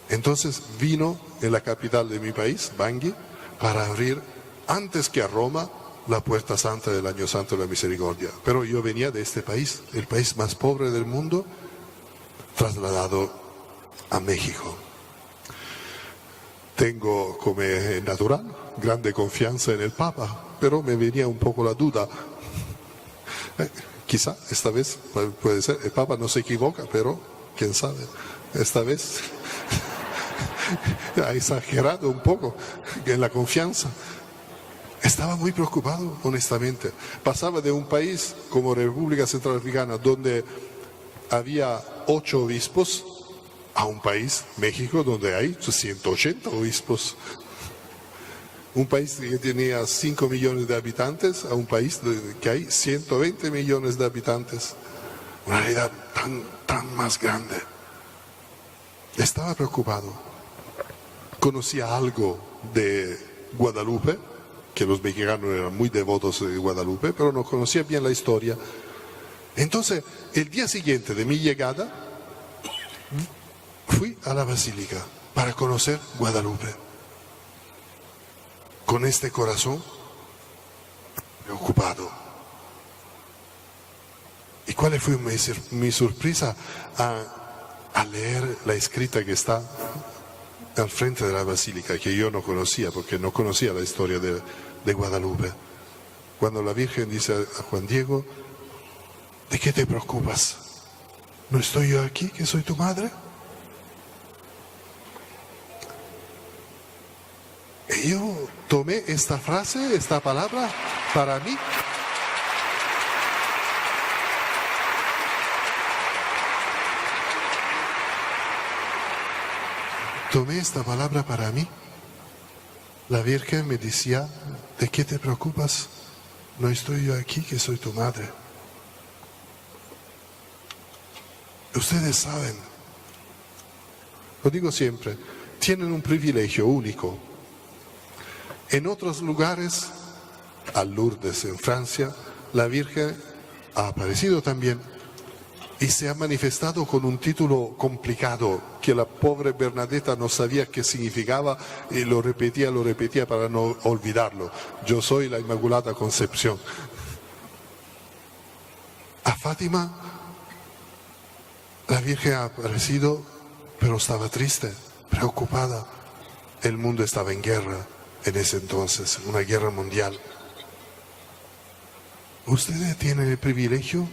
Entonces vino en la capital de mi país, Bangui, para abrir, antes que a Roma, la Puerta Santa del Año Santo de la Misericordia. Pero yo venía de este país, el país más pobre del mundo, trasladado a México. Tengo, como es natural, grande confianza en el Papa, pero me venía un poco la duda. Quizá esta vez puede ser, el Papa no se equivoca, pero quién sabe, esta vez ha exagerado un poco en la confianza. Estaba muy preocupado, honestamente. Pasaba de un país como República Centroamericana, donde había 8 obispos, a un país, México, donde hay 180 obispos. Un país que tenía 5 millones de habitantes, a un país que hay 120 millones de habitantes. Una realidad tan más grande. Estaba preocupado. Conocía algo de Guadalupe, que los mexicanos eran muy devotos de Guadalupe, pero no conocía bien la historia. Entonces, el día siguiente de mi llegada, fui a la basílica para conocer Guadalupe. Con este corazón preocupado. ¿Y cuál fue mi sorpresa a leer la escrita que está al frente de la basílica, que yo no conocía, porque no conocía la historia de Guadalupe? Cuando la Virgen dice a Juan Diego: ¿de qué te preocupas? ¿No estoy yo aquí, que soy tu madre? Y yo tomé esta frase, esta palabra, para mí. Tomé esta palabra para mí. La Virgen me decía: ¿de qué te preocupas? No estoy yo aquí, que soy tu madre. Ustedes saben, lo digo siempre, tienen un privilegio único. En otros lugares, a Lourdes en Francia, la Virgen ha aparecido también y se ha manifestado con un título complicado que la pobre Bernadetta no sabía qué significaba y lo repetía para no olvidarlo. Yo soy la Inmaculada Concepción. A Fátima, la Virgen ha aparecido, pero estaba triste, preocupada. El mundo estaba en guerra en ese entonces, una guerra mundial. Ustedes tienen el privilegio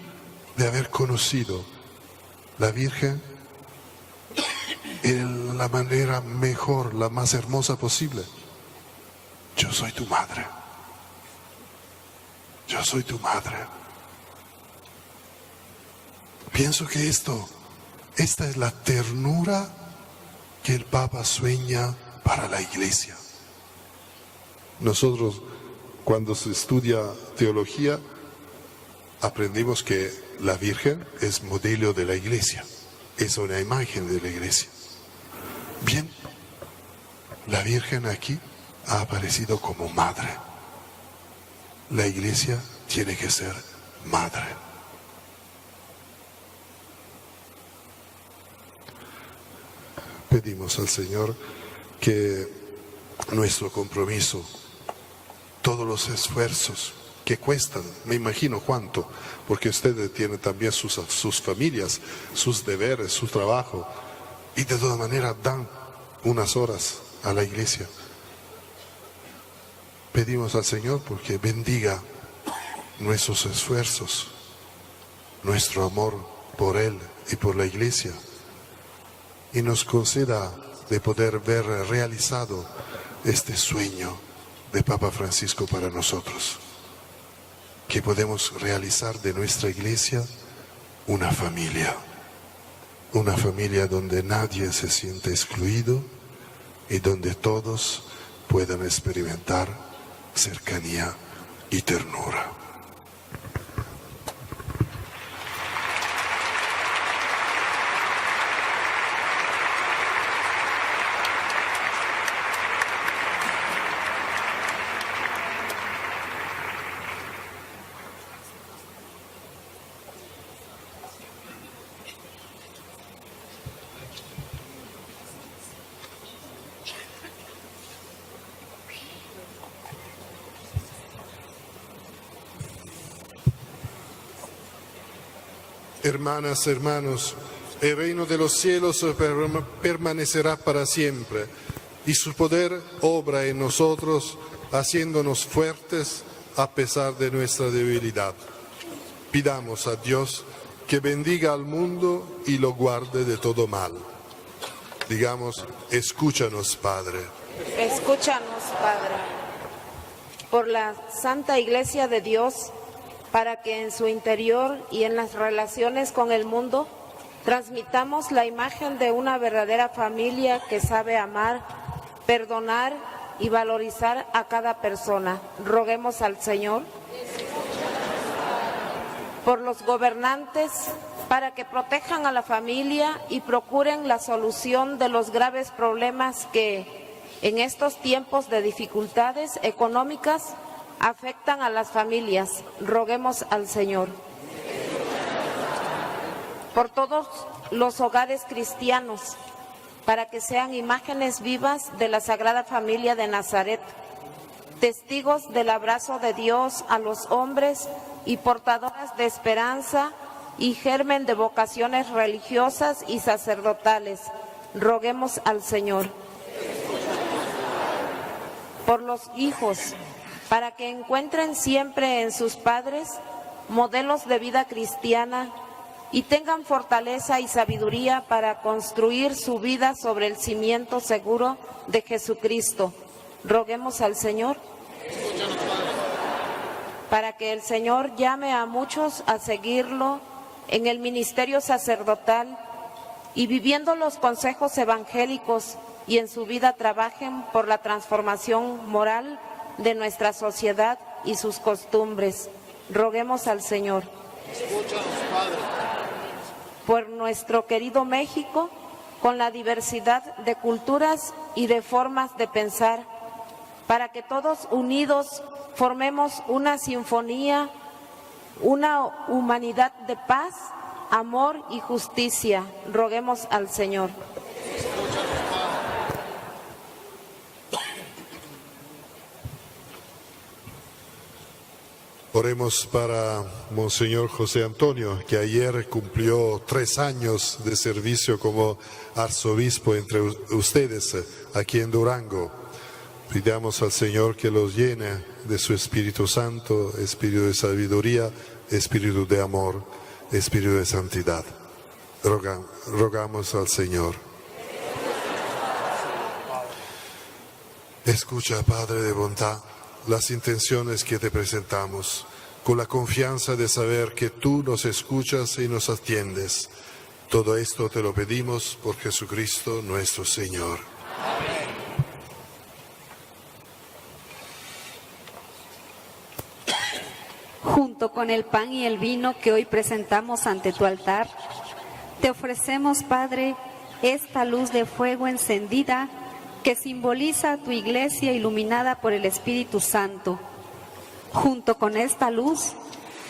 de haber conocido la Virgen en la manera mejor, la más hermosa posible. Yo soy tu madre. Yo soy tu madre. Pienso que esta es la ternura que el Papa sueña para la Iglesia. Nosotros, cuando se estudia teología, aprendimos que la Virgen es modelo de la Iglesia, es una imagen de la Iglesia. Bien, la Virgen aquí ha aparecido como madre. La Iglesia tiene que ser madre. Pedimos al Señor que nuestro compromiso, todos los esfuerzos que cuestan, me imagino cuánto, porque ustedes tienen también sus familias, sus deberes, su trabajo, y de todas maneras dan unas horas a la Iglesia. Pedimos al Señor porque bendiga nuestros esfuerzos, nuestro amor por Él y por la Iglesia, y nos conceda de poder ver realizado este sueño de Papa Francisco para nosotros, que podemos realizar de nuestra Iglesia una familia donde nadie se siente excluido y donde todos puedan experimentar cercanía y ternura. Hermanas, hermanos, el reino de los cielos permanecerá para siempre y su poder obra en nosotros, haciéndonos fuertes a pesar de nuestra debilidad. Pidamos a Dios que bendiga al mundo y lo guarde de todo mal. Digamos, escúchanos, Padre. Escúchanos, Padre, por la Santa Iglesia de Dios, para que en su interior y en las relaciones con el mundo transmitamos la imagen de una verdadera familia que sabe amar, perdonar y valorizar a cada persona. Roguemos al Señor. Por los gobernantes, para que protejan a la familia y procuren la solución de los graves problemas que en estos tiempos de dificultades económicas afectan a las familias. Roguemos al Señor. Por todos los hogares cristianos, para que sean imágenes vivas de la Sagrada Familia de Nazaret, testigos del abrazo de Dios a los hombres y portadoras de esperanza y germen de vocaciones religiosas y sacerdotales. Roguemos al Señor. Por los hijos, para que encuentren siempre en sus padres modelos de vida cristiana y tengan fortaleza y sabiduría para construir su vida sobre el cimiento seguro de Jesucristo. Roguemos al Señor. Para que el Señor llame a muchos a seguirlo en el ministerio sacerdotal y viviendo los consejos evangélicos y en su vida trabajen por la transformación moral de nuestra sociedad y sus costumbres. Roguemos al Señor. Por nuestro querido México, con la diversidad de culturas y de formas de pensar, para que todos unidos formemos una sinfonía, una humanidad de paz, amor y justicia. Roguemos al Señor. Oremos para Monseñor José Antonio, que ayer cumplió 3 años de servicio como arzobispo entre ustedes aquí en Durango. Pidamos al Señor que los llene de su Espíritu Santo, Espíritu de sabiduría, Espíritu de amor, Espíritu de santidad. Rogamos al Señor. Escucha, Padre de bondad, las intenciones que te presentamos, con la confianza de saber que tú nos escuchas y nos atiendes. Todo esto te lo pedimos por Jesucristo nuestro Señor. Amén. Junto con el pan y el vino que hoy presentamos ante tu altar, te ofrecemos, Padre, esta luz de fuego encendida que simboliza tu iglesia iluminada por el Espíritu Santo. Junto con esta luz,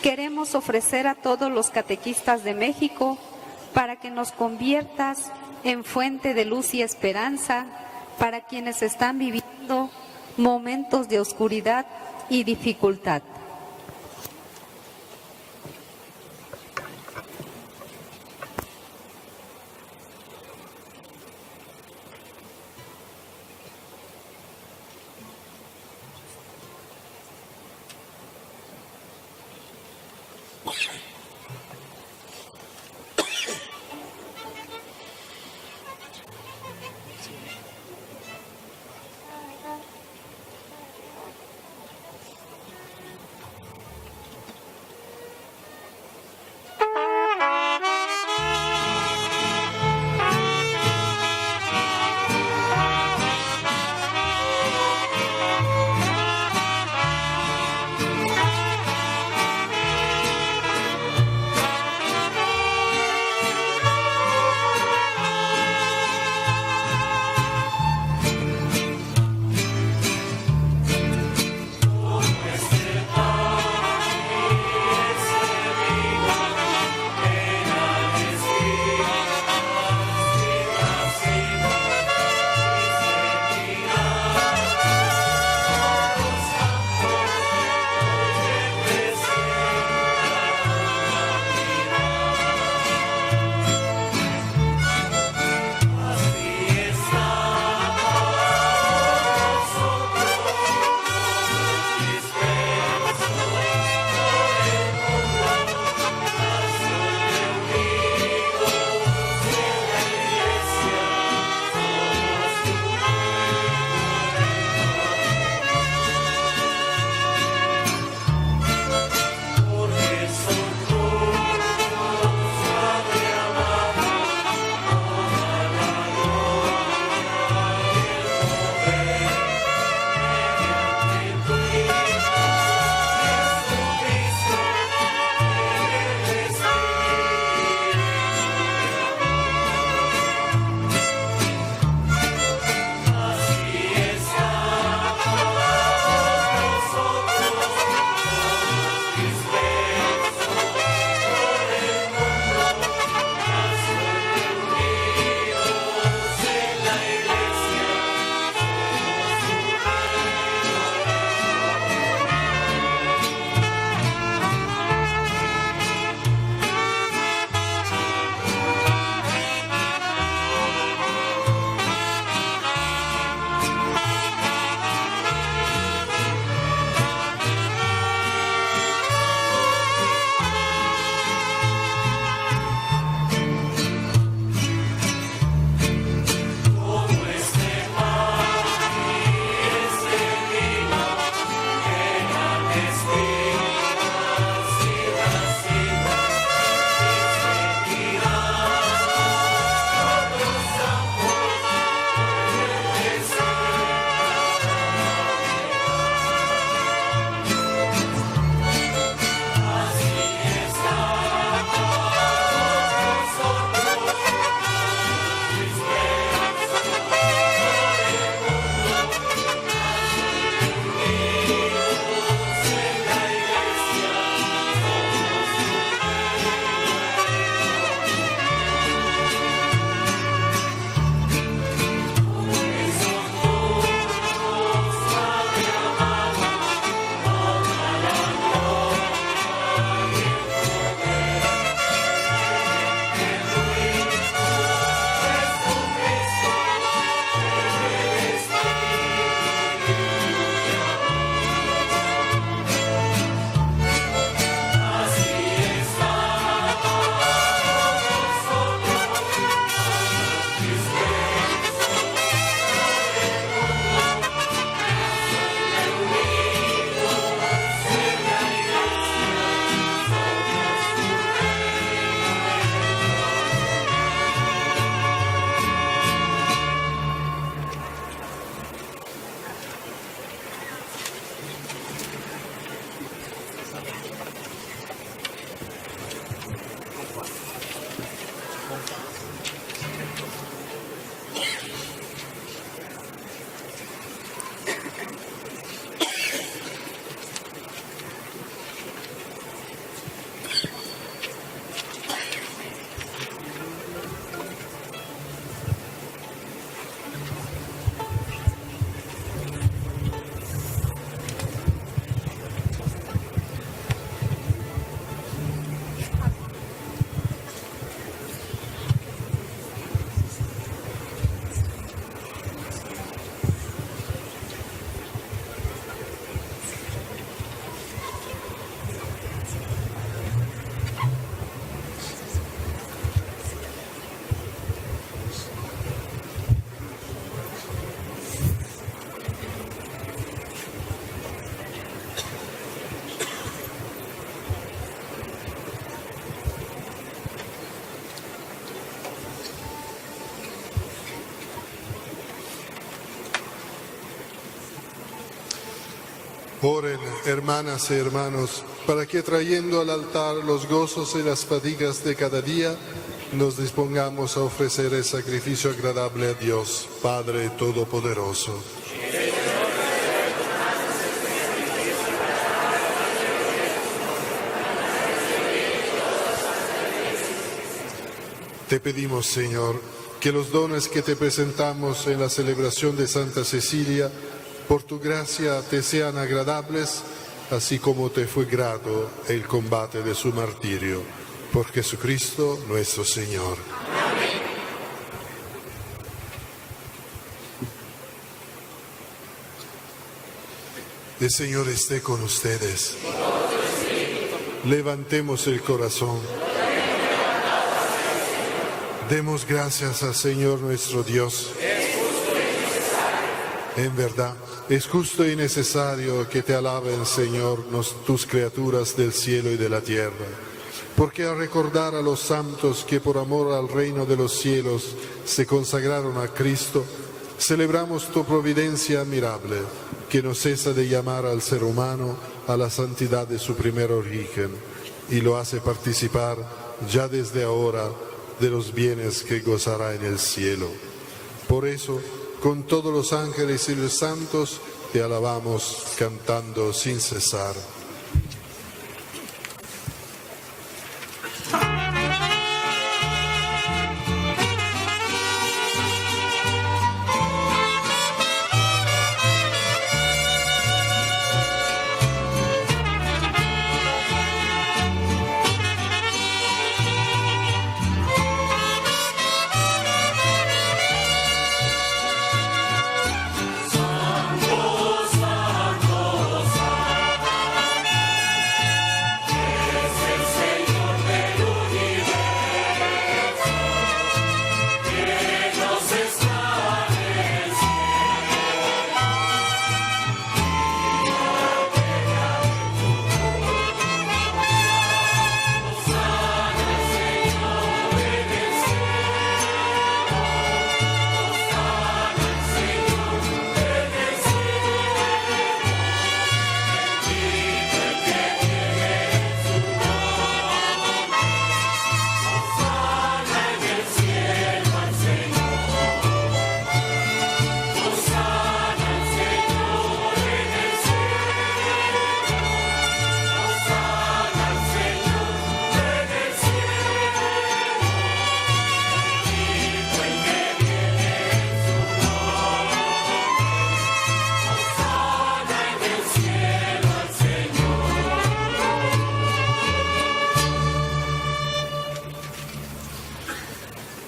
queremos ofrecer a todos los catequistas de México para que nos conviertas en fuente de luz y esperanza para quienes están viviendo momentos de oscuridad y dificultad. Oren, hermanas y hermanos, para que trayendo al altar los gozos y las fatigas de cada día, nos dispongamos a ofrecer el sacrificio agradable a Dios, Padre Todopoderoso. Te pedimos, Señor, que los dones que te presentamos en la celebración de Santa Cecilia, por tu gracia te sean agradables, así como te fue grato el combate de su martirio. Por Jesucristo nuestro Señor. Amén. El Señor esté con ustedes. Levantemos el corazón. Demos gracias al Señor nuestro Dios. En verdad, es justo y necesario que te alaben, Señor, tus criaturas del cielo y de la tierra. Porque al recordar a los santos que por amor al reino de los cielos se consagraron a Cristo, celebramos tu providencia admirable, que no cesa de llamar al ser humano a la santidad de su primer origen, y lo hace participar ya desde ahora de los bienes que gozará en el cielo. Por eso, con todos los ángeles y los santos, te alabamos cantando sin cesar.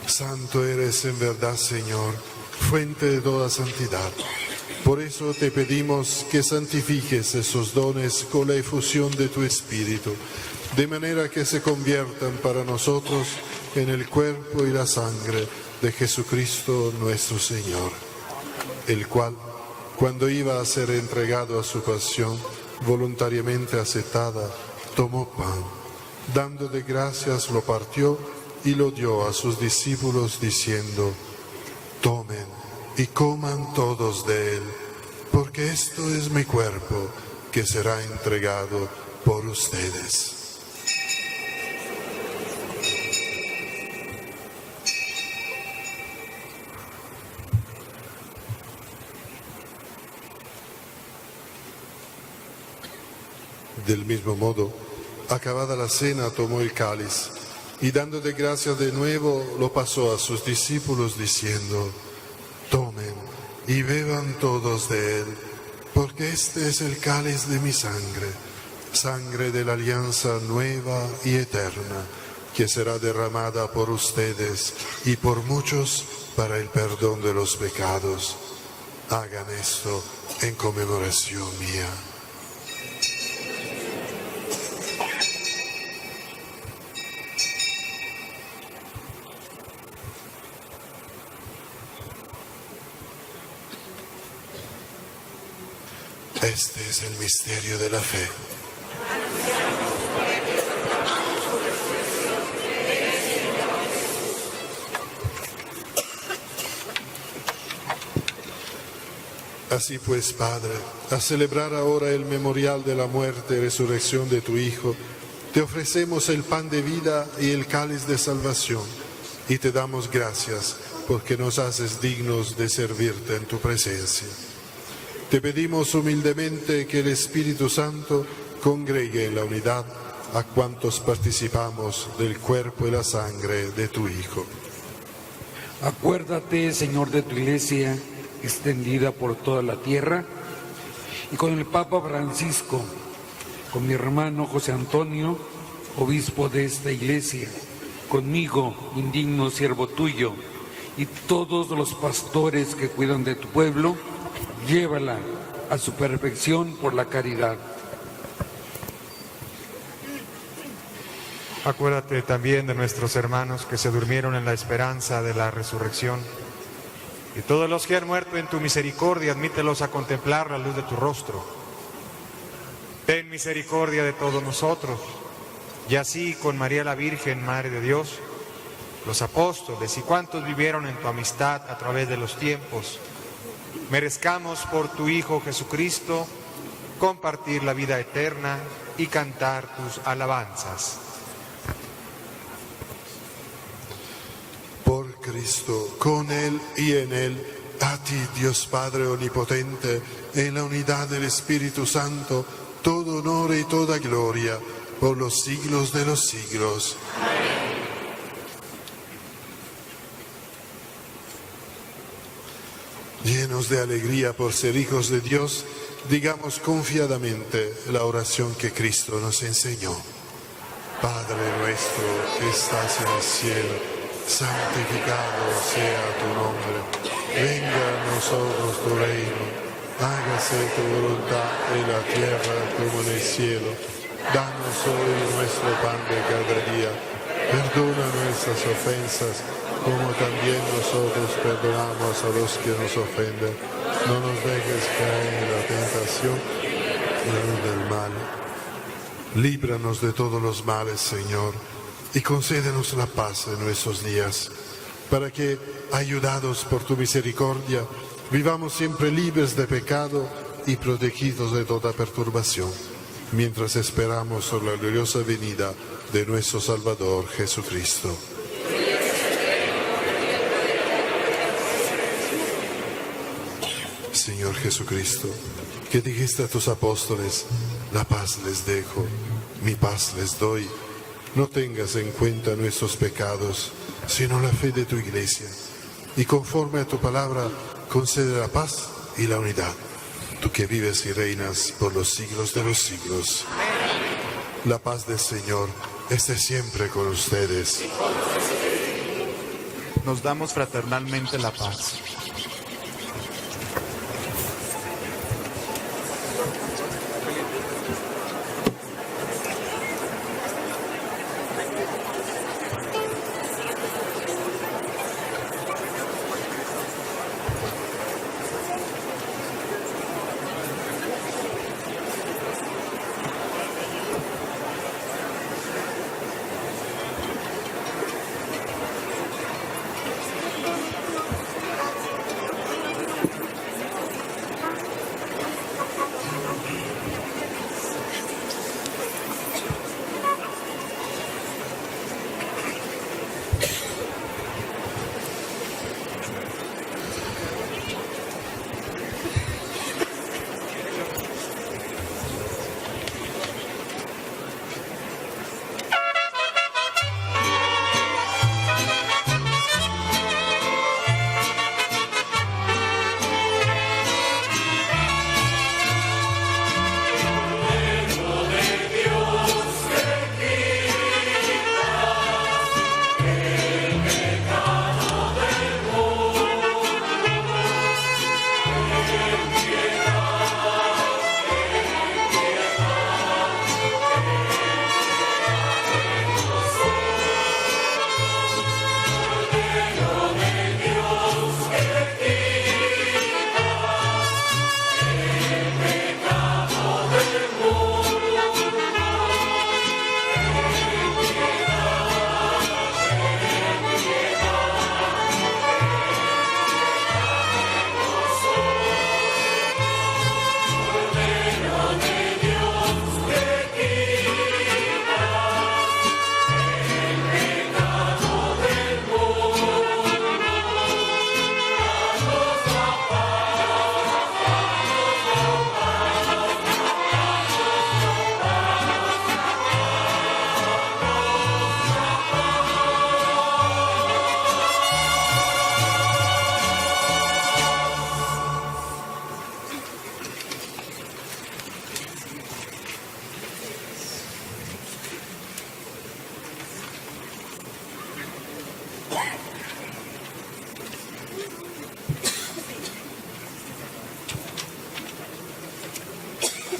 Santo eres en verdad, Señor, fuente de toda santidad. Por eso te pedimos que santifiques esos dones con la efusión de tu Espíritu, de manera que se conviertan para nosotros en el cuerpo y la sangre de Jesucristo nuestro Señor, el cual, cuando iba a ser entregado a su pasión, voluntariamente aceptada, tomó pan, dando de gracias lo partió y lo dio a sus discípulos diciendo: tomen y coman todos de él, porque esto es mi cuerpo que será entregado por ustedes. Del mismo modo, acabada la cena, tomó el cáliz y dando de gracias de nuevo, lo pasó a sus discípulos diciendo: tomen y beban todos de él, porque este es el cáliz de mi sangre, sangre de la alianza nueva y eterna, que será derramada por ustedes y por muchos para el perdón de los pecados. Hagan esto en conmemoración mía. Este es el misterio de la fe. Así pues, Padre, a celebrar ahora el memorial de la muerte y resurrección de tu Hijo, te ofrecemos el pan de vida y el cáliz de salvación, y te damos gracias porque nos haces dignos de servirte en tu presencia. Te pedimos humildemente que el Espíritu Santo congregue en la unidad a cuantos participamos del cuerpo y la sangre de tu Hijo. Acuérdate, Señor, de tu Iglesia extendida por toda la tierra, y con el Papa Francisco, con mi hermano José Antonio, obispo de esta Iglesia, conmigo, indigno siervo tuyo, y todos los pastores que cuidan de tu pueblo, llévala a su perfección por la caridad. Acuérdate también de nuestros hermanos que se durmieron en la esperanza de la resurrección. Y todos los que han muerto en tu misericordia, admítelos a contemplar la luz de tu rostro. Ten misericordia de todos nosotros, y así con María la Virgen, Madre de Dios, los apóstoles y cuantos vivieron en tu amistad a través de los tiempos, merezcamos por tu Hijo Jesucristo compartir la vida eterna y cantar tus alabanzas. Por Cristo, con Él y en Él, a ti, Dios Padre Omnipotente, en la unidad del Espíritu Santo, todo honor y toda gloria, por los siglos de los siglos. Llenos de alegría por ser hijos de Dios, digamos confiadamente la oración que Cristo nos enseñó. Padre nuestro que estás en el cielo, santificado sea tu nombre, venga a nosotros tu reino, hágase tu voluntad en la tierra como en el cielo. Danos hoy nuestro pan de cada día, perdona nuestras ofensas, como también nosotros perdonamos a los que nos ofenden. No nos dejes caer en la tentación, líbranos del mal. Líbranos de todos los males, Señor, y concédenos la paz en nuestros días, para que, ayudados por tu misericordia, vivamos siempre libres de pecado y protegidos de toda perturbación, mientras esperamos por la gloriosa venida de nuestro Salvador Jesucristo. Señor Jesucristo, que dijiste a tus apóstoles, la paz les dejo, mi paz les doy. No tengas en cuenta nuestros pecados, sino la fe de tu Iglesia. Y conforme a tu palabra, concede la paz y la unidad. Tú que vives y reinas por los siglos de los siglos. La paz del Señor esté siempre con ustedes. Nos damos fraternalmente la paz.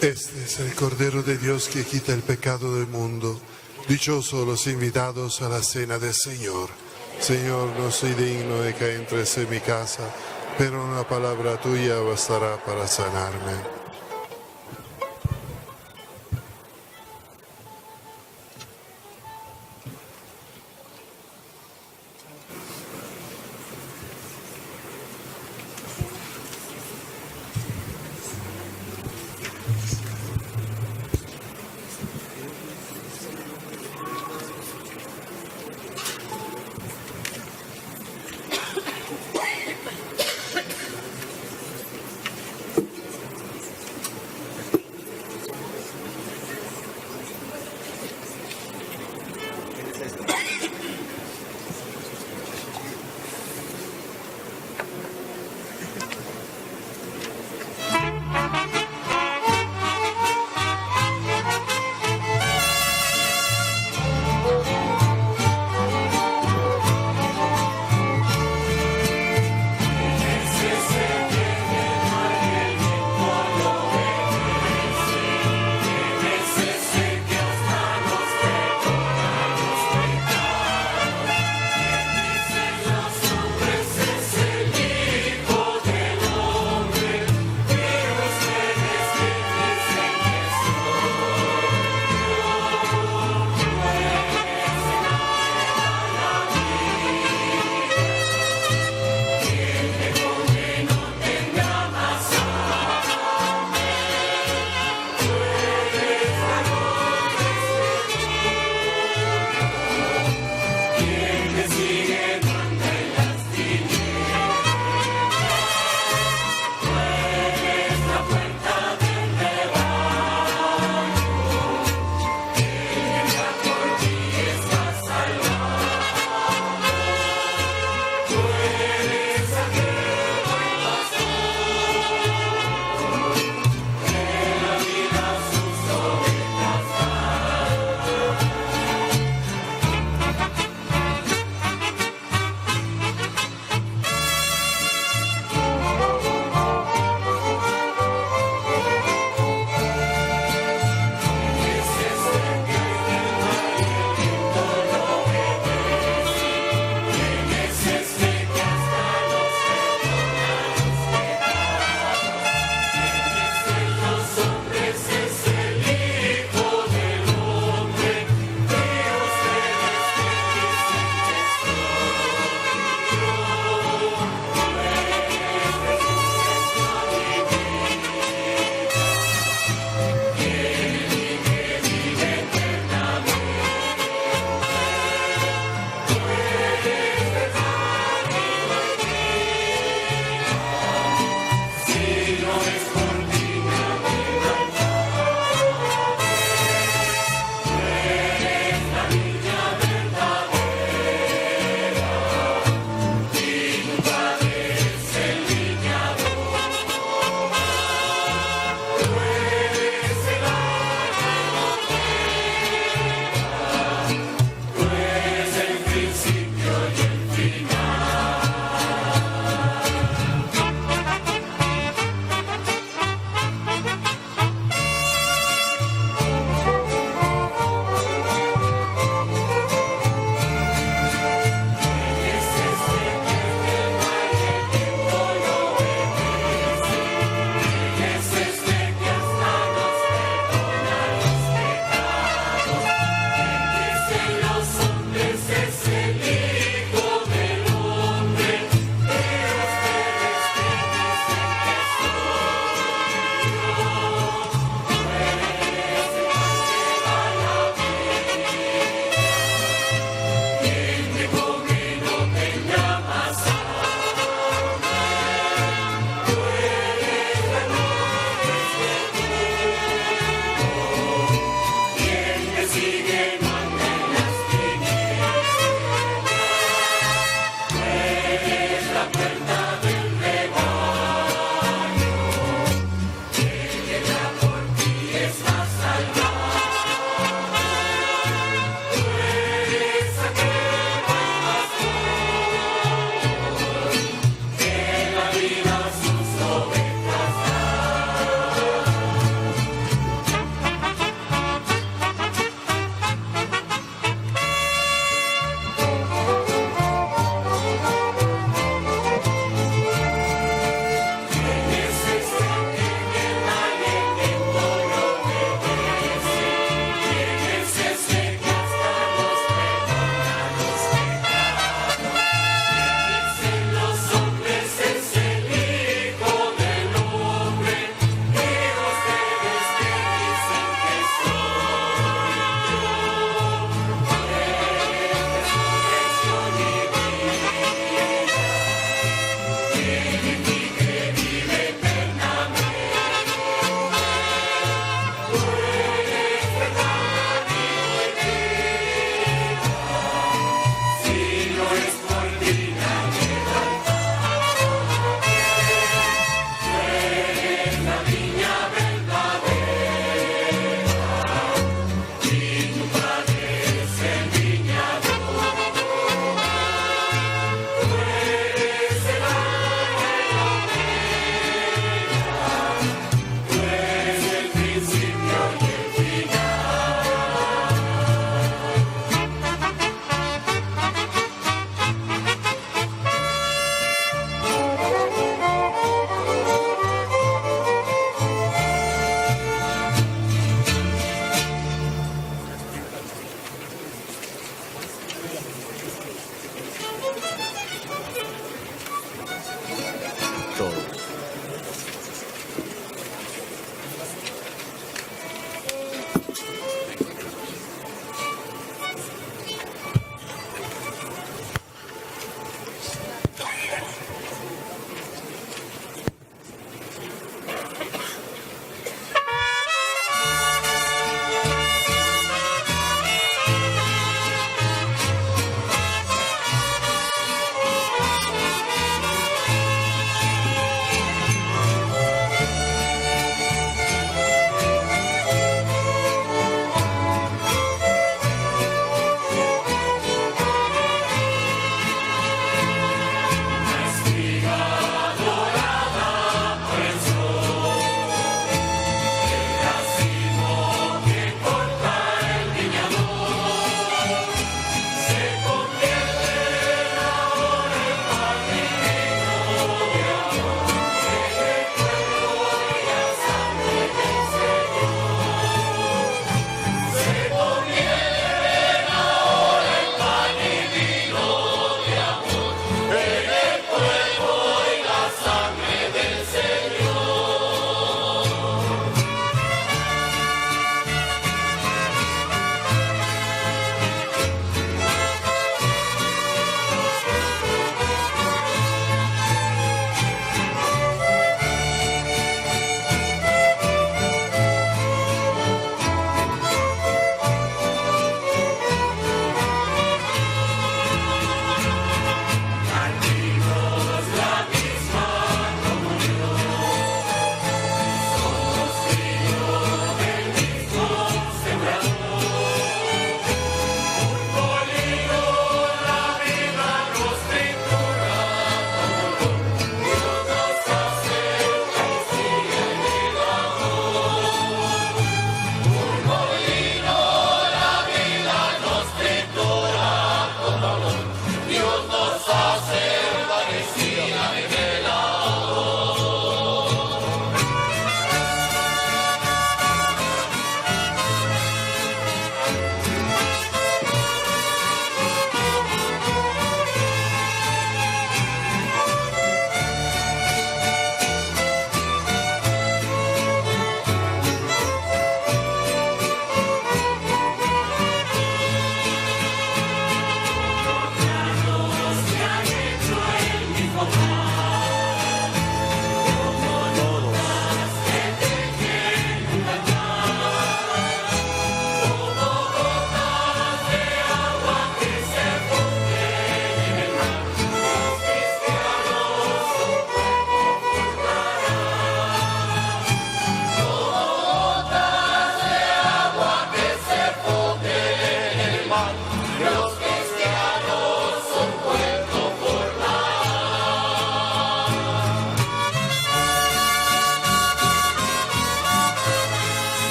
Este es el Cordero de Dios que quita el pecado del mundo. Dichosos los invitados a la cena del Señor. Señor, no soy digno de que entres en mi casa, pero una palabra tuya bastará para sanarme.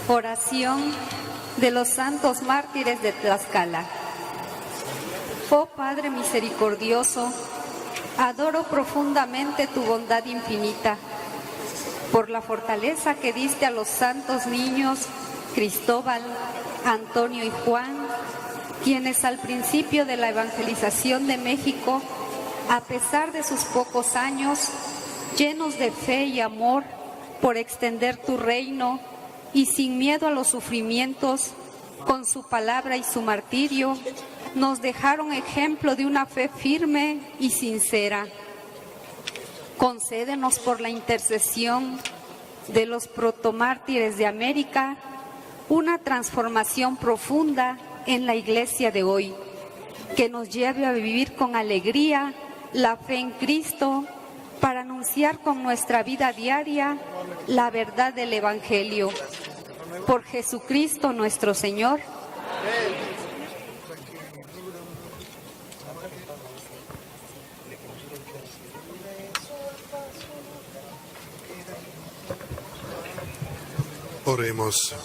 Oración de los santos mártires de Tlaxcala. Oh Padre misericordioso, adoro profundamente tu bondad infinita, por la fortaleza que diste a los santos niños Cristóbal, Antonio y Juan, quienes al principio de la evangelización de México, a pesar de sus pocos años, llenos de fe y amor por extender tu reino y sin miedo a los sufrimientos, con su palabra y su martirio, nos dejaron ejemplo de una fe firme y sincera. Concédenos por la intercesión de los protomártires de América una transformación profunda en la Iglesia de hoy, que nos lleve a vivir con alegría la fe en Cristo para anunciar con nuestra vida diaria la verdad del Evangelio. Por Jesucristo nuestro Señor. Oremos.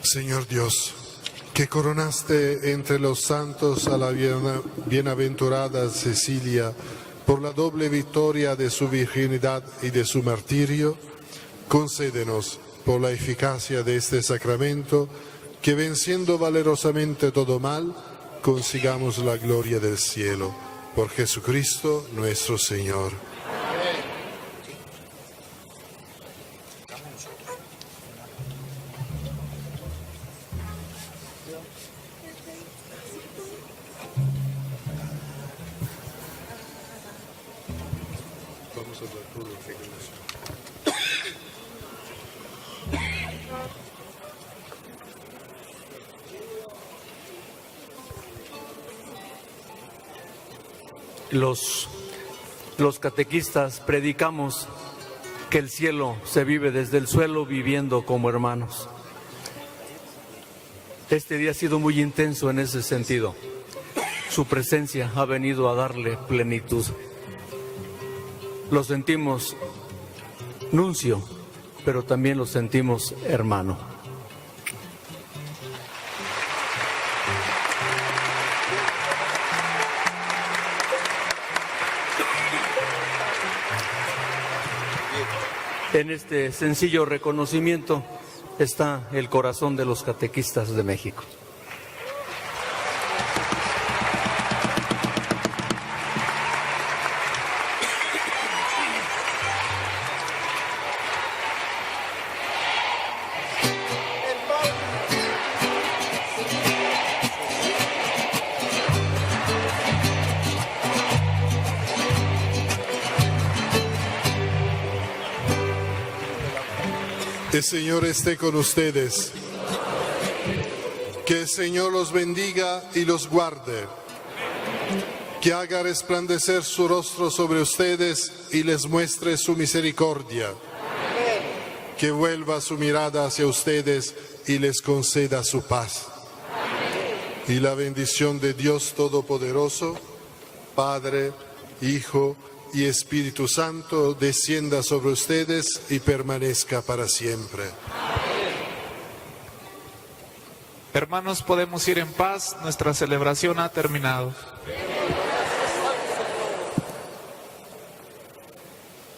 Señor Dios, que coronaste entre los santos a la bienaventurada Cecilia por la doble victoria de su virginidad y de su martirio, concédenos, por la eficacia de este sacramento, que venciendo valerosamente todo mal, consigamos la gloria del cielo. Por Jesucristo nuestro Señor. Los catequistas predicamos que el cielo se vive desde el suelo viviendo como hermanos. Este día ha sido muy intenso en ese sentido. Su presencia ha venido a darle plenitud. Lo sentimos nuncio, pero también lo sentimos hermano. En este sencillo reconocimiento está el corazón de los catequistas de México. El Señor esté con ustedes. Que el Señor los bendiga y los guarde. Que haga resplandecer su rostro sobre ustedes y les muestre su misericordia. Que vuelva su mirada hacia ustedes y les conceda su paz. Y la bendición de Dios Todopoderoso, Padre, Hijo y Espíritu Santo descienda sobre ustedes y permanezca para siempre. Hermanos, podemos ir en paz, nuestra celebración ha terminado.